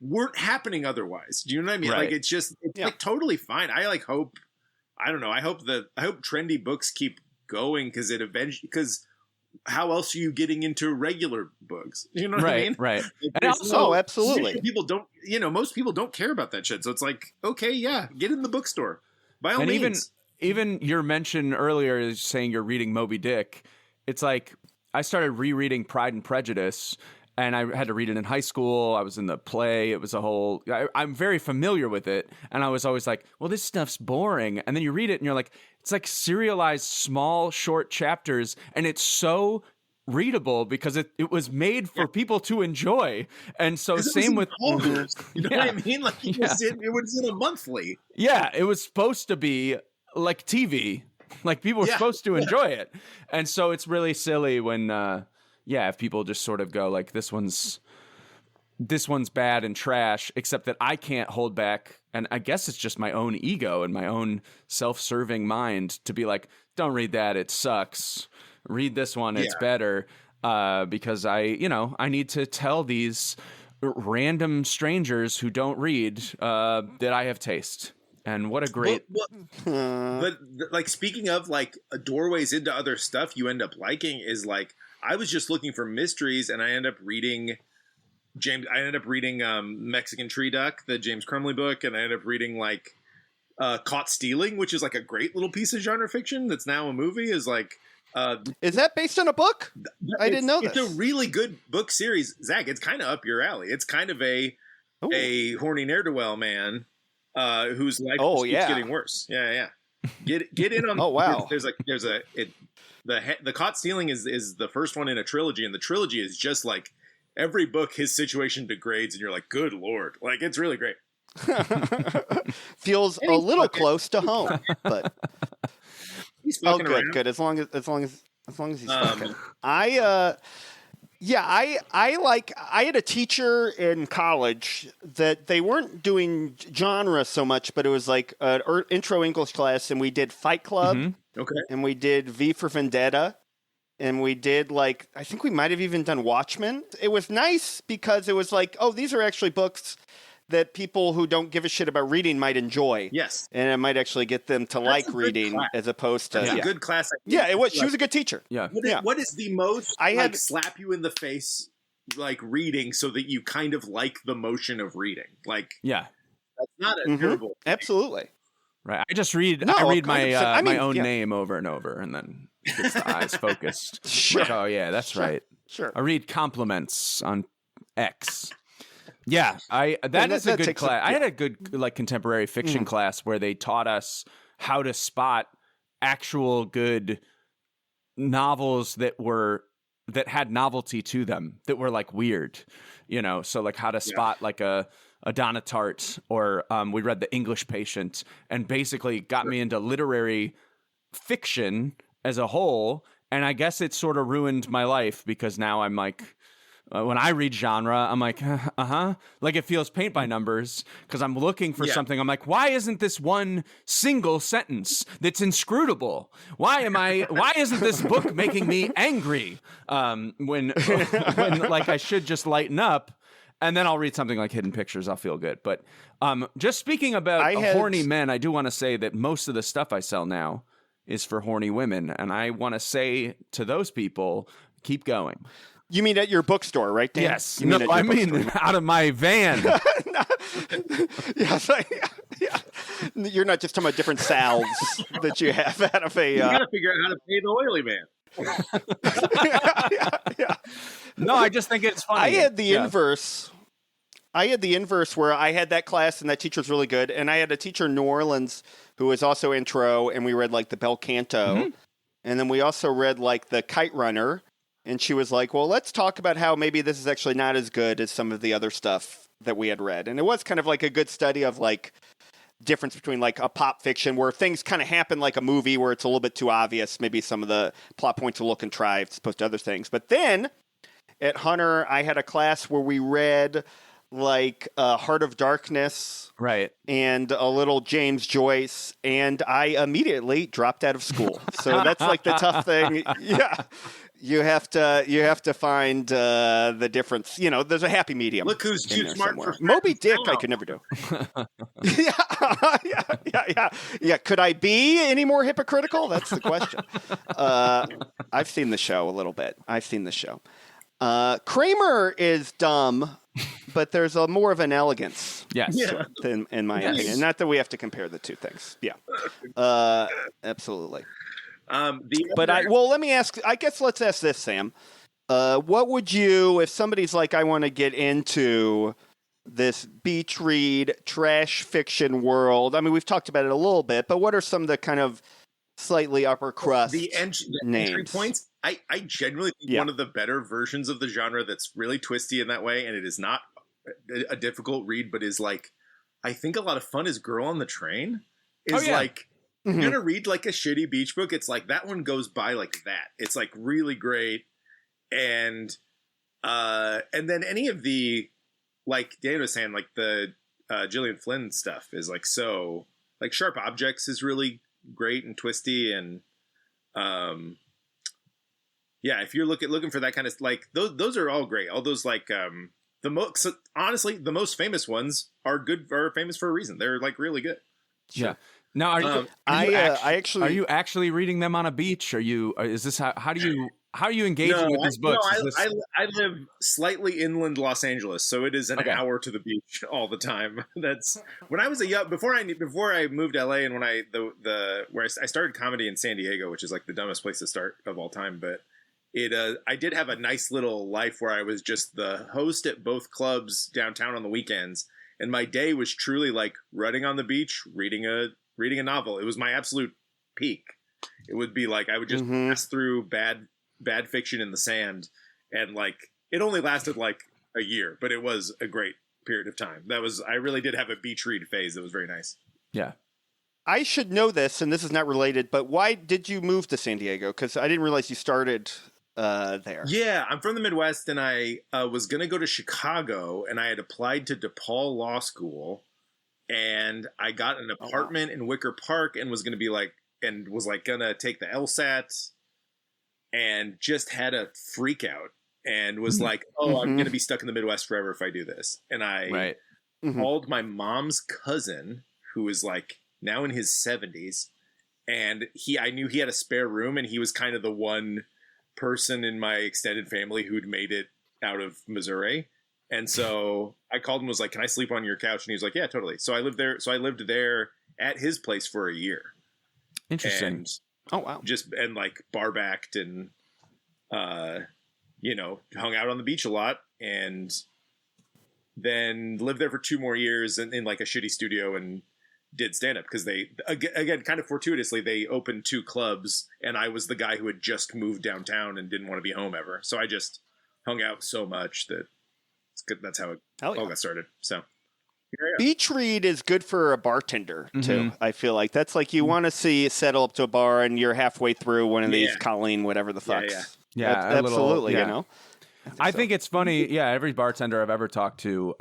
weren't happening otherwise. Do you know what I mean? Right. Like it's like totally fine. I like hope. I don't know. I hope trendy books keep going because how else are you getting into regular books? You know what I mean? Right. And also, absolutely. People don't. Most people don't care about that shit. So it's like, okay, yeah, get in the bookstore by all means. Even your mention earlier is saying you're reading Moby Dick. It's like I started rereading Pride and Prejudice, and I had to read it in high school. I was in the play. It was a whole... I'm very familiar with it, and I was always like, well, this stuff's boring. And then you read it, and you're like, it's like serialized small, short chapters, and it's so readable because it was made for people to enjoy. And so same with... You know what I mean? Like it was in a monthly. Yeah, it was supposed to be like TV, like people were supposed to enjoy it. And so it's really silly when if people just sort of go like this one's bad and trash, except that I can't hold back, and I guess it's just my own ego and my own self-serving mind to be like, don't read that, it sucks, read this one, it's better, because I need to tell these random strangers who don't read that I have taste. And what a great... But like, speaking of like doorways into other stuff you end up liking is like, I was just looking for mysteries and I ended up reading Mexican Tree Duck, the James Crumley book. And I ended up reading like Caught Stealing, which is like a great little piece of genre fiction that's now a movie. Is that based on a book? I didn't know this. It's a really good book series. Zach, it's kind of up your alley. It's kind of a horny ne'er-do-well man whose life keeps getting worse. Yeah. Get in on. Oh wow. The Caught Stealing is the first one in a trilogy, and the trilogy is just like every book his situation degrades, and you're like, good lord, like it's really great. Feels a little close to home, but he's fucking around. Good. As long as he's fucking. Yeah, I had a teacher in college that they weren't doing genre so much, but it was like an intro English class, and we did Fight Club, Okay. and we did V for Vendetta, and we did like I think we might have even done Watchmen. It was nice because it was like, oh, these are actually books that people who don't give a shit about reading might enjoy. Yes. And it might actually get them to like a good reading class. as opposed to That's a good class. Yeah, it was. She was a good teacher. Yeah. What is the most I had- slap you in the face like reading so that you kind of like the motion of reading? Like Yeah. that's not a terrible. Absolutely. Right. I just read. No, I read my 100%. I my mean, own yeah. name over and over, and then it gets the eyes focused. Sure. Like, oh yeah, that's right. Sure. I read compliments on X. Yeah, that that is a good takes a- class. I had a good like contemporary fiction class where they taught us how to spot actual good novels that had novelty to them, that were like weird, so like how to spot like a Donna Tartt, or we read The English Patient, and basically got me into literary fiction as a whole. And I guess it sort of ruined my life, because now I'm like, when I read genre, I'm like, like it feels paint by numbers, because I'm looking for something. I'm like, why isn't this one single sentence that's inscrutable? Why isn't this book making me angry? When like I should just lighten up, and then I'll read something like Hidden Pictures. I'll feel good. But just speaking about horny men, I do want to say that most of the stuff I sell now is for horny women, and I want to say to those people, keep going. You mean at your bookstore, right, Dan? Yes. You mean No, at your I mean bookstore? out of my van. Yes, yeah. You're not just talking about different salves that you have out of a. You got to figure out how to pay the oily man. yeah. No, I just think it's funny. I had the inverse. I had the inverse where I had that class and that teacher was really good, and I had a teacher in New Orleans who was also intro, and we read like the Bel Canto, and then we also read like the Kite Runner, and she was like, "Well, let's talk about how maybe this is actually not as good as some of the other stuff that we had read," and it was kind of like a good study of like difference between like a pop fiction where things kind of happen like a movie where it's a little bit too obvious, maybe some of the plot points are a little contrived as opposed to other things, but then at Hunter, I had a class where we read like Heart of Darkness, right, and a little James Joyce, and I immediately dropped out of school. So that's like the tough thing. Yeah, you have to find the difference. There's a happy medium. Look who's in too there smart somewhere. for Moby Dick. I could never do. Yeah. Could I be any more hypocritical? That's the question. I've seen the show a little bit. Kramer is dumb, but there's more of an elegance. Yes. Yeah. In my opinion. Not that we have to compare the two things. Yeah. Absolutely. Let me ask, I guess let's ask this, Sam. What would you, if somebody's like, I want to get into this beach read, trash fiction world? I mean, we've talked about it a little bit, but what are some of the kind of slightly upper crust the entry points? I genuinely think one of the better versions of the genre that's really twisty in that way, and it is not a difficult read, but is like, I think a lot of fun is Girl on the Train. Like, you're gonna read like a shitty beach book, it's like that one goes by like that. It's like really great, and then any of the, like Dan was saying, like the Gillian Flynn stuff is like, so like Sharp Objects is really great and twisty, and if you're looking for that kind of, like, those are all great. All those, like, honestly, the most famous ones are famous for a reason. They're like really good. Yeah. Now, are you actually reading them on a beach? Is this how are you engaging with these books? I live slightly inland Los Angeles, so it is an hour to the beach all the time. That's when I was before I moved to LA, and when I started comedy in San Diego, which is like the dumbest place to start of all time, but I did have a nice little life where I was just the host at both clubs downtown on the weekends, and my day was truly like running on the beach, reading a novel. It was my absolute peak. It would be like I would just pass through bad fiction in the sand, and like it only lasted like a year, but it was a great period of time. I really did have a beach read phase that was very nice. Yeah. I should know this, and this is not related, but why did you move to San Diego? Because I didn't realize you started there. Yeah, I'm from the Midwest, and I was going to go to Chicago, and I had applied to DePaul Law School, and I got an apartment in Wicker Park, and was going to be like, and was like going to take the LSAT, and just had a freak out, and was like, oh, I'm going to be stuck in the Midwest forever if I do this. And I called my mom's cousin, who is like now in his 70s, and I knew he had a spare room, and he was kind of the one person in my extended family who'd made it out of Missouri. And so I called him, was like, can I sleep on your couch? And he was like, yeah, totally. So I lived there at his place for a year. Interesting. And and like bar backed and hung out on the beach a lot, and then lived there for 2 more years in like a shitty studio and did stand up, because they again kind of fortuitously they opened 2 clubs, and I was the guy who had just moved downtown and didn't want to be home ever. So I just hung out so much that that's how it all got started. So beach read is good for a bartender too. I feel like that's like you want to see settle up to a bar and you're halfway through one of these Colleen whatever the fuck. Yeah, absolutely. You know. I think it's funny. Yeah, every bartender I've ever talked to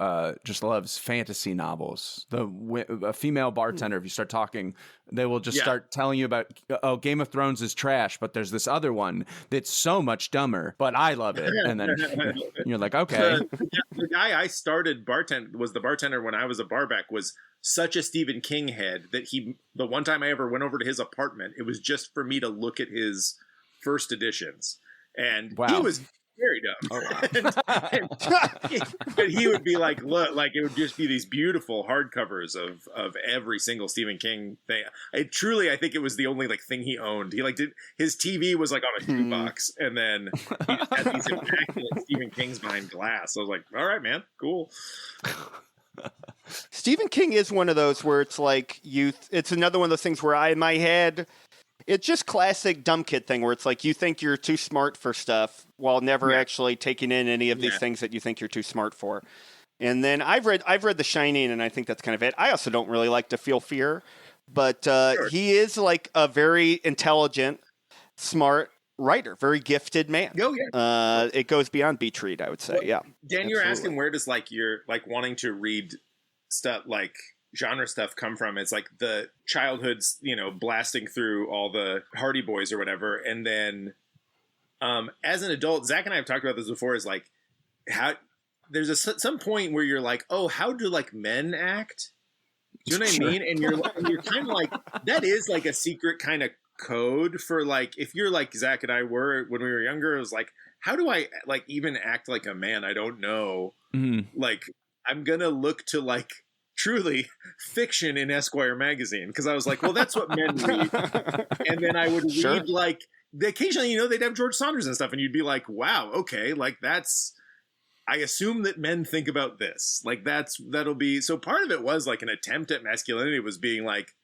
just loves fantasy novels. A female bartender, if you start talking, they will just start telling you about, oh, Game of Thrones is trash, but there's this other one that's so much dumber, but I love it. And then you're like, okay. The guy I started was the bartender when I was a barback, was such a Stephen King head that the one time I ever went over to his apartment, it was just for me to look at his first editions. And he was very dumb. But he would be like, look, like it would just be these beautiful hardcovers of every single Stephen King thing. I think it was the only like thing he owned. He like his TV was like on a shoebox, and then he just had these immaculate Stephen Kings behind glass. I was like, all right, man, cool. Stephen King is one of those where it's like it's another one of those things where in my head, it's just classic dumb kid thing where it's like you think you're too smart for stuff while never actually taking in any of these things that you think you're too smart for. And then I've read The Shining, and I think that's kind of it. I also don't really like to feel fear, but he is like a very intelligent, smart writer, very gifted man. Oh, yeah. It goes beyond beach read, I would say. Yeah. Dan, you're asking where does like your like wanting to read stuff like genre stuff come from? It's like the childhood's, blasting through all the Hardy Boys or whatever, and then as an adult, Zach and I have talked about this before, is like how there's some point where you're like, oh, how do like men act? Do you know what I mean? And you're kind of like, that is like a secret kind of code for like, if you're like Zach and I were when we were younger, it was like, how do I like even act like a man? I don't know. Like I'm gonna look to like truly fiction in Esquire magazine, because I was like, well, that's what men read. And then I would read like occasionally, they'd have George Saunders and stuff, and you'd be like, wow, okay, like that's, I assume that men think about this, like that'll be, so part of it was like an attempt at masculinity, was being like,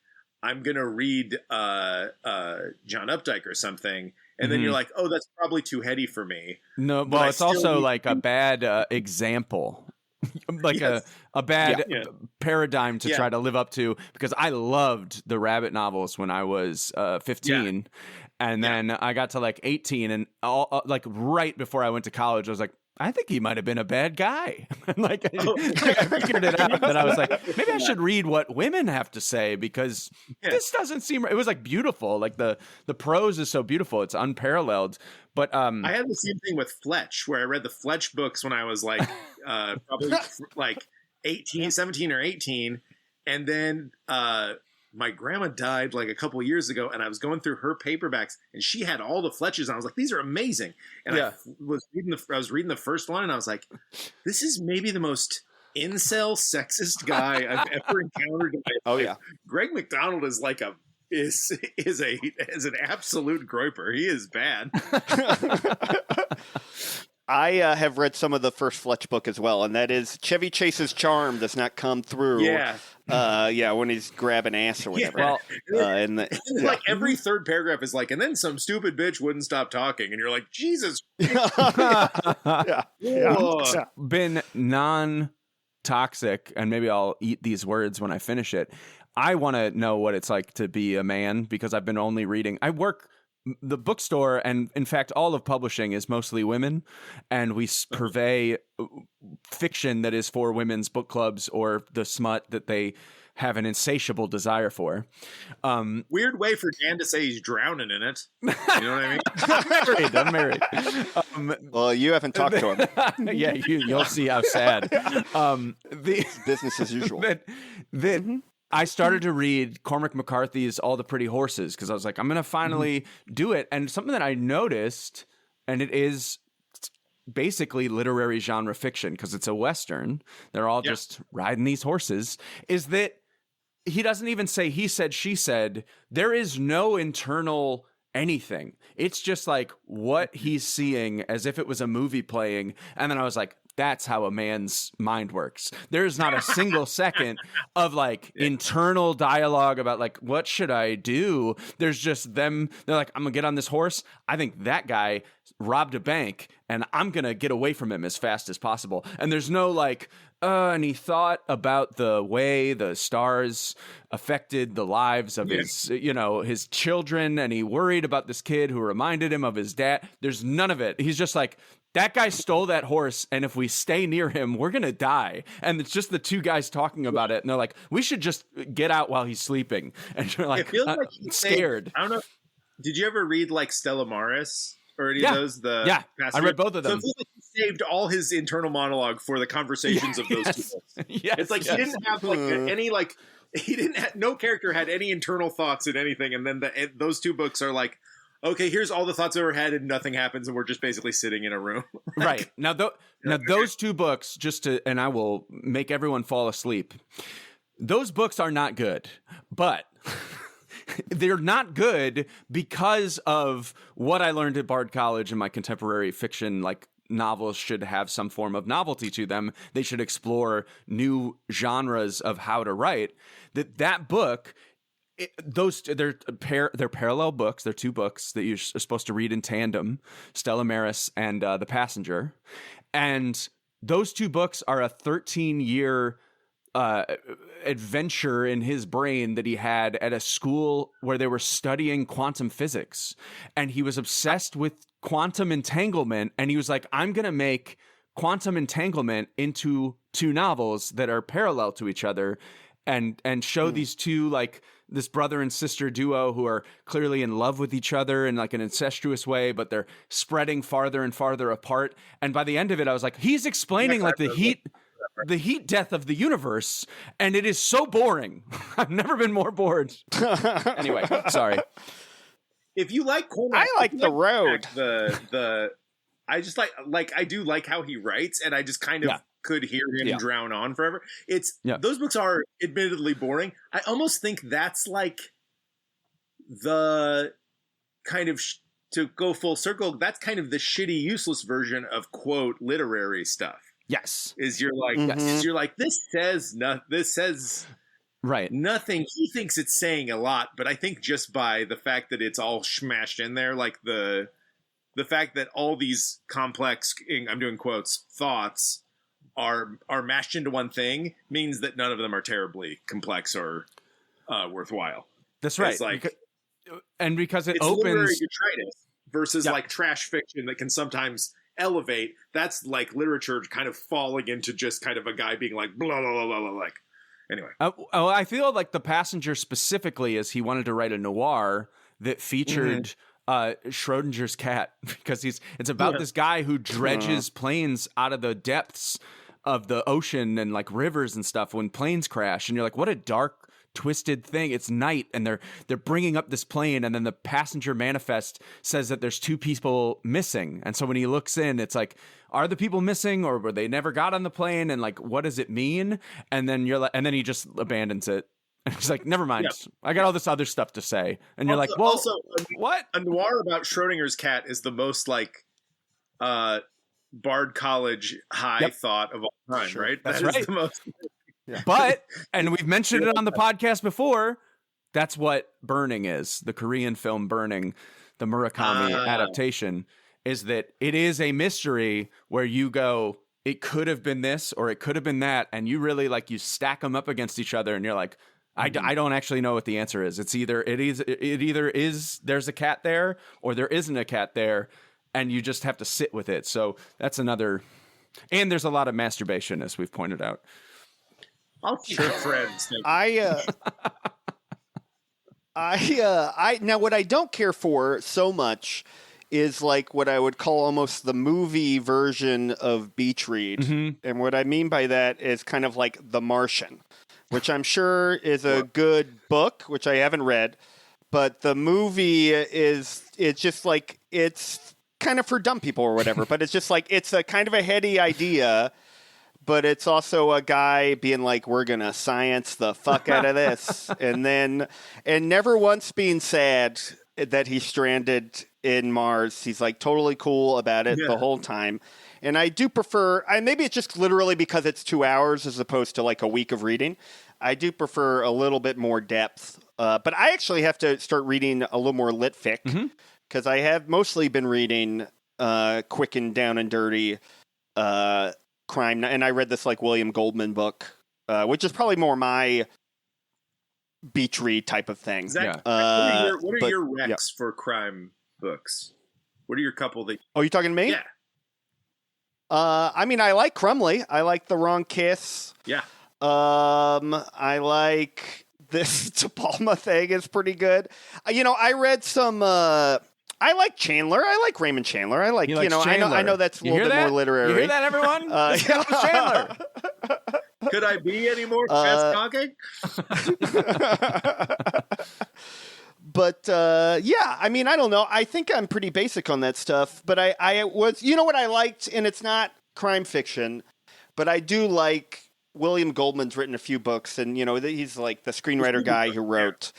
I'm gonna read John Updike or something, and then you're like, oh, that's probably too heady for me. No, well, it's also like a bad example. Like a bad paradigm to try to live up to, because I loved the Rabbit novels when I was 15, and then I got to like 18, and like right before I went to college, I was like, I think he might have been a bad guy. I figured it out, and I was like, maybe I should read what women have to say, because this doesn't seem. It was like beautiful, like the prose is so beautiful, it's unparalleled. But I had the same thing with Fletch, where I read the Fletch books when I was like probably like 17 or 18, and then my grandma died like a couple of years ago, and I was going through her paperbacks, and she had all the Fletches, and I was like, these are amazing. And I was reading the first one, and I was like, this is maybe the most incel sexist guy I've ever encountered in my life. Yeah. Greg McDonald is like is an absolute groiper. He is bad. I have read some of the first Fletch book as well, and that is Chevy Chase's charm does not come through. When he's grabbing ass or whatever. Like every third paragraph is like, and then some stupid bitch wouldn't stop talking, and you're like, Jesus. Been non-toxic, and maybe I'll eat these words when I finish it. I want to know what it's like to be a man, because I've been only reading. I work the bookstore, and in fact, all of publishing is mostly women, and we purvey fiction that is for women's book clubs or the smut that they have an insatiable desire for. Weird way for Dan to say he's drowning in it. You know what I mean? I'm married. Well, you haven't talked to him. Yeah, you'll see how sad. Business as usual. I started to read Cormac McCarthy's All the Pretty Horses because I was like, I'm going to finally do it. And something that I noticed, and it is basically literary genre fiction because it's a Western, they're all just riding these horses, is that he doesn't even say he said, she said. There is no internal anything. It's just like what he's seeing as if it was a movie playing. And then I was like, that's how a man's mind works. There's not a single second of like internal dialogue about like, what should I do? There's just them. They're like, I'm gonna get on this horse. I think that guy robbed a bank and I'm gonna get away from him as fast as possible. And there's no like, and he thought about the way the stars affected the lives of his, his children. And he worried about this kid who reminded him of his dad. There's none of it. He's just like, that guy stole that horse, and if we stay near him, we're going to die. And it's just the two guys talking about it, and they're like, we should just get out while he's sleeping. And you're like, it feels like scared. I don't know. Did you ever read like Stella Maris or any of those? I read both of them. So it feels like he saved all his internal monologue for the conversations of those two books. Yes, it's like he didn't have like any like he didn't have, no character had any internal thoughts in anything, and then those two books are like, okay, here's all the thoughts I've ever had, and nothing happens, and we're just basically sitting in a room. Right. Now those two books, and I will make everyone fall asleep. Those books are not good, but they're not good because of what I learned at Bard College and my contemporary fiction, like novels should have some form of novelty to them. They should explore new genres of how to write. That book... they're parallel books. They're two books that you're supposed to read in tandem, Stella Maris and The Passenger. And those two books are a 13-year adventure in his brain that he had at a school where they were studying quantum physics. And he was obsessed with quantum entanglement. And he was like, I'm going to make quantum entanglement into two novels that are parallel to each other and show these two, like, this brother and sister duo who are clearly in love with each other in like an incestuous way, but they're spreading farther and farther apart. And by the end of it, I was like, he's explaining like the heat death of the universe. And it is so boring. I've never been more bored. Anyway, sorry. If you like Cormac, I like The Road. I just like I do like how he writes, and I just kind of could hear him drown on forever. Those books are admittedly boring. I almost think that's like the kind of to go full circle. That's kind of the shitty, useless version of quote literary stuff. Yes, you're like this says right nothing. He thinks it's saying a lot, but I think just by the fact that it's all smashed in there, like the fact that all these complex, I'm doing quotes, thoughts are mashed into one thing means that none of them are terribly complex or worthwhile. That's right. It's like, because it it's opens literary detritus versus like trash fiction that can sometimes elevate. That's like literature kind of falling into just kind of a guy being like blah blah blah blah, blah like. Anyway, I feel like The Passenger specifically is he wanted to write a noir that featured Schrodinger's cat because it's about this guy who dredges planes out of the depths of the ocean and like rivers and stuff when planes crash, and you're like, what a dark, twisted thing. It's night, and they're bringing up this plane, and then the passenger manifest says that there's two people missing, and so when he looks in, it's like, are the people missing, or were they never got on the plane, and like, what does it mean? And then you're like, and then he just abandons it. And he's like, never mind. Yeah. I got all this other stuff to say. And you're like, well, also, what? A noir about Schrodinger's cat is the most like Bard College high thought of all time, right? That's that right. Is the most... But, and we've mentioned it on the podcast before, that's what Burning is. The Korean film Burning, the Murakami adaptation, is that it is a mystery where you go, it could have been this or it could have been that. And you really like, you stack them up against each other and you're like, I don't actually know what the answer is. It either is there's a cat there or there isn't a cat there, and you just have to sit with it. So that's another. And there's a lot of masturbation, as we've pointed out. I'll keep it friends. Now what I don't care for so much is like what I would call almost the movie version of beach read. Mm-hmm. And what I mean by that is kind of like The Martian, which I'm sure is a good book, which I haven't read, but the movie it's just like, it's kind of for dumb people or whatever, but it's just like, it's a kind of a heady idea, but it's also a guy being like, we're going to science the fuck out of this. and never once being sad that he's stranded in Mars. He's like totally cool about it the whole time. And I do prefer, maybe it's just literally because it's 2 hours as opposed to like a week of reading. I do prefer a little bit more depth. But I actually have to start reading a little more lit fic because I have mostly been reading quick and down and dirty crime. And I read this like William Goldman book, which is probably more my beach read type of thing. Zach, what are your recs for crime books? What are your couple that? Oh, you talking to me? Yeah. I mean, I like Crumley. I like The Wrong Kiss. Yeah. I like this De Palma thing is pretty good. I read some. I like Chandler. I like Raymond Chandler. I like I know that's a little bit more literary. You hear that, everyone? Chandler. Could I be any more fast talking? But I mean, I don't know. I think I'm pretty basic on that stuff. But I was, what I liked, and it's not crime fiction, but I do like William Goldman's written a few books, and he's like the screenwriter guy who wrote.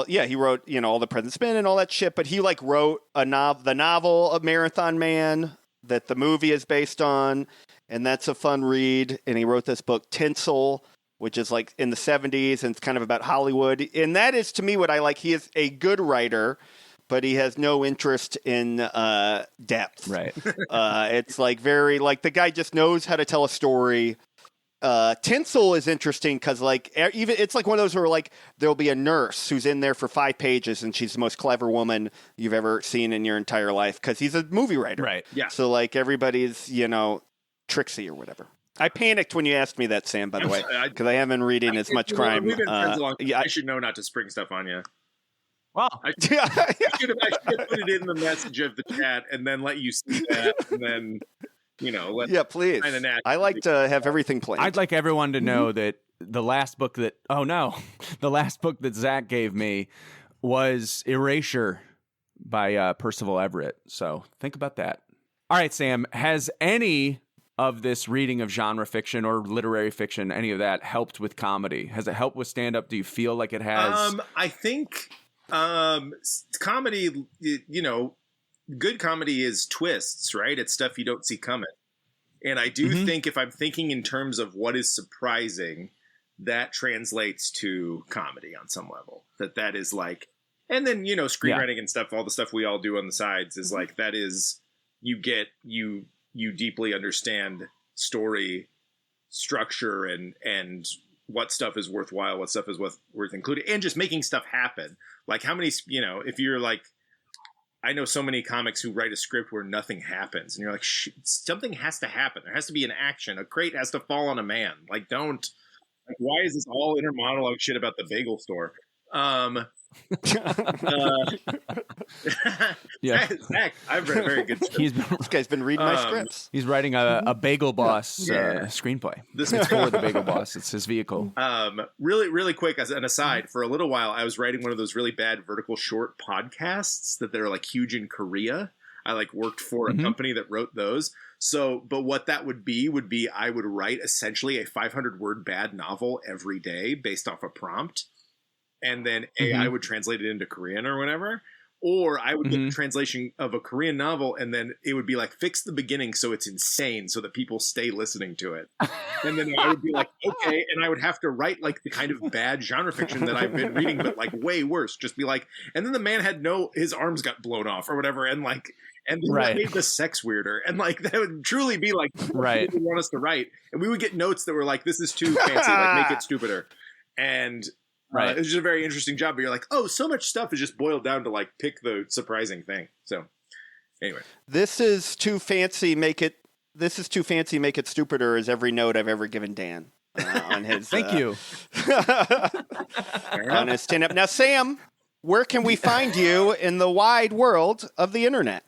He wrote All the President's Men and all that shit. But he like wrote the novel of Marathon Man that the movie is based on, and that's a fun read. And he wrote this book Tinsel, which is like in the 70s, and it's kind of about Hollywood. And that is, to me, what I like. He is a good writer, but he has no interest in depth. Right. It's like very, like the guy just knows how to tell a story. Tinsel is interesting because like even it's like one of those where like there'll be a nurse who's in there for 5 pages and she's the most clever woman you've ever seen in your entire life because he's a movie writer. Right. Yeah. So like everybody's, tricksy or whatever. I panicked when you asked me that, Sam, by the way, because I haven't been reading as much crime. We've been friends a long time. I should know not to spring stuff on you. Wow. I should have put it in the message of the chat and then let you see that, and then, please. I like to have everything planned. I'd like everyone to know that the last book that Zach gave me was Erasure by Percival Everett. So think about that. All right, Sam, has any of this reading of genre fiction or literary fiction, any of that, helped with comedy? Has it helped with stand-up? Do you feel like it has? I think comedy, good comedy is twists, right? It's stuff you don't see coming. And I do think if I'm thinking in terms of what is surprising, that translates to comedy on some level. That is like, and then, screenwriting and stuff, all the stuff we all do on the sides is like, that is, you deeply understand story structure and what stuff is worthwhile, what stuff is worth including, and just making stuff happen. Like how many, if you're like, I know so many comics who write a script where nothing happens and you're like, something has to happen. There has to be an action. A crate has to fall on a man. Like, why is this all inner monologue shit about the bagel store? Zach, I've read a very good script. This guy's been reading my scripts. He's writing a Bagel Boss screenplay. This is for the Bagel Boss. It's his vehicle. Really, really quick as an aside, for a little while, I was writing one of those really bad vertical short podcasts that they're like huge in Korea. I like worked for a company that wrote those. So, but what that would be I would write essentially a 500-word bad novel every day based off a prompt. And then I would translate it into Korean or whatever. Or I would get the translation of a Korean novel, and then it would be like, fix the beginning so it's insane so that people stay listening to it. And then I would be like, okay. And I would have to write like the kind of bad genre fiction that I've been reading, but like way worse. Just be like, and then the man had his arms got blown off or whatever. And like, and then that made the sex weirder. And like, that would truly be like, what people want us to write. And we would get notes that were like, this is too fancy, like make it stupider. and Right. it was just a very interesting job. But you're like, oh, so much stuff is just boiled down to like pick the surprising thing. So anyway, This is too fancy. Make it stupider. Is every note I've ever given Dan on his. Thank you. On his stand-up. Now, Sam, where can we find you in the wide world of the internet?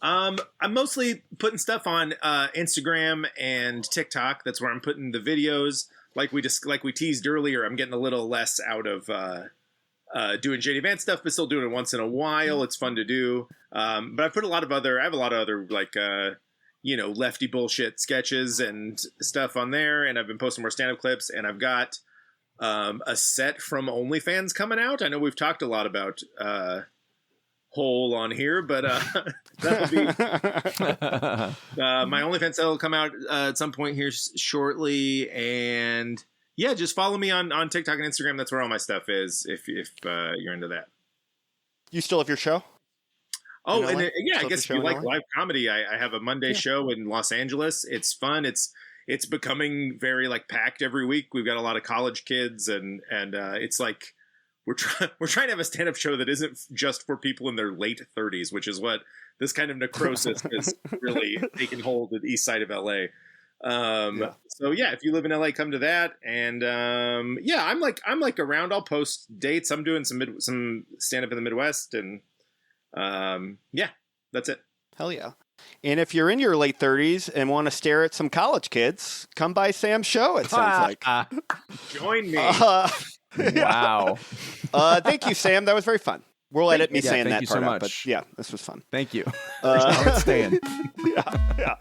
I'm mostly putting stuff on Instagram and TikTok. That's where I'm putting the videos. Like we teased earlier, I'm getting a little less out of doing JD Vance stuff, but still doing it once in a while. It's fun to do. But I have a lot of other like lefty bullshit sketches and stuff on there, and I've been posting more stand-up clips, and I've got a set from OnlyFans coming out. I know we've talked a lot about Hole on here, but that'll be my OnlyFans set will come out at some point here shortly, and yeah, just follow me on TikTok and Instagram. That's where all my stuff is. If you're into that. You still have your show? Oh, and I guess if you like live comedy, I have a Monday show in Los Angeles. It's fun. It's becoming very like packed every week. We've got a lot of college kids, and it's like we're trying to have a stand-up show that isn't just for people in their late 30s, which is what this kind of necrosis is really taking hold of the east side of LA. So yeah, if you live in LA, come to that. And I'm like around. I'll post dates. I'm doing some stand-up in the Midwest, and that's it. Hell yeah. And if you're in your late 30s and want to stare at some college kids, come by Sam's show, it sounds like. Join me. Wow. Thank you, Sam. That was very fun. We'll edit me saying that you part so out, much. but yeah, this was fun. Thank you. Let's stand. Yeah.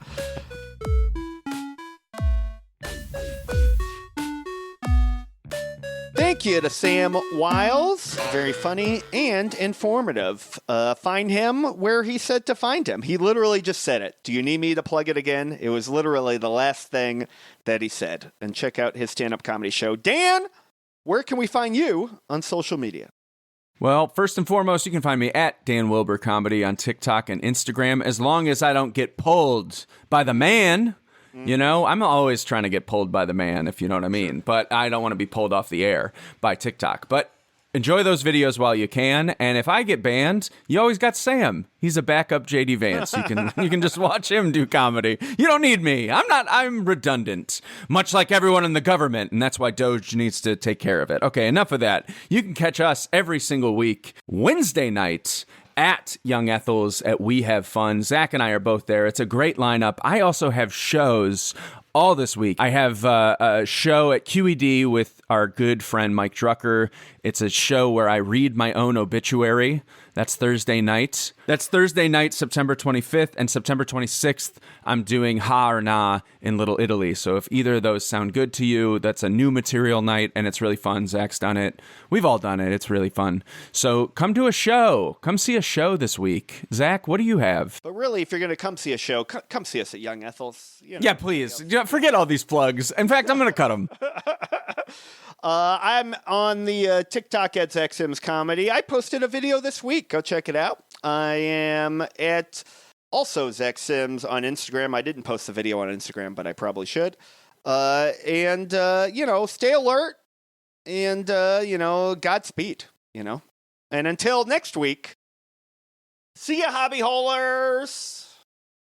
Thank you to Sam Wiles. Very funny and informative. Find him where he said to find him. He literally just said it. Do you need me to plug it again? It was literally the last thing that he said. And check out his stand-up comedy show. Dan, where can we find you on social media? Well, first and foremost, you can find me at Dan Wilbur Comedy on TikTok and Instagram, as long as I don't get pulled by the man. You know, I'm always trying to get pulled by the man, if you know what I mean. But I don't want to be pulled off the air by TikTok. But enjoy those videos while you can. And if I get banned, you always got Sam. He's a backup JD Vance. You can just watch him do comedy. You don't need me. I'm redundant, much like everyone in the government. And that's why Doge needs to take care of it. Okay, enough of that. You can catch us every single week, Wednesday night, at Young Ethel's at We Have Fun. Zach and I are both there. It's a great lineup. I also have shows all this week. I have a show at QED with our good friend Mike Drucker. It's a show where I read my own obituary. That's Thursday night. That's Thursday night, September 25th, and September 26th, I'm doing Ha or Na in Little Italy. So if either of those sound good to you, that's a new material night, and it's really fun. Zach's done it. We've all done it. It's really fun. So come to a show. Come see a show this week. Zach, what do you have? But really, if you're going to come see a show, come see us at Young Ethel's. You know. Yeah, please. Forget all these plugs. In fact, I'm going to cut them. I'm on the TikTok at Zach Sims Comedy. I posted a video this week. Go check it out. I am at also Zach Sims on Instagram. I didn't post the video on Instagram, but I probably should. And stay alert. And, Godspeed, And until next week, see ya, hobby holers.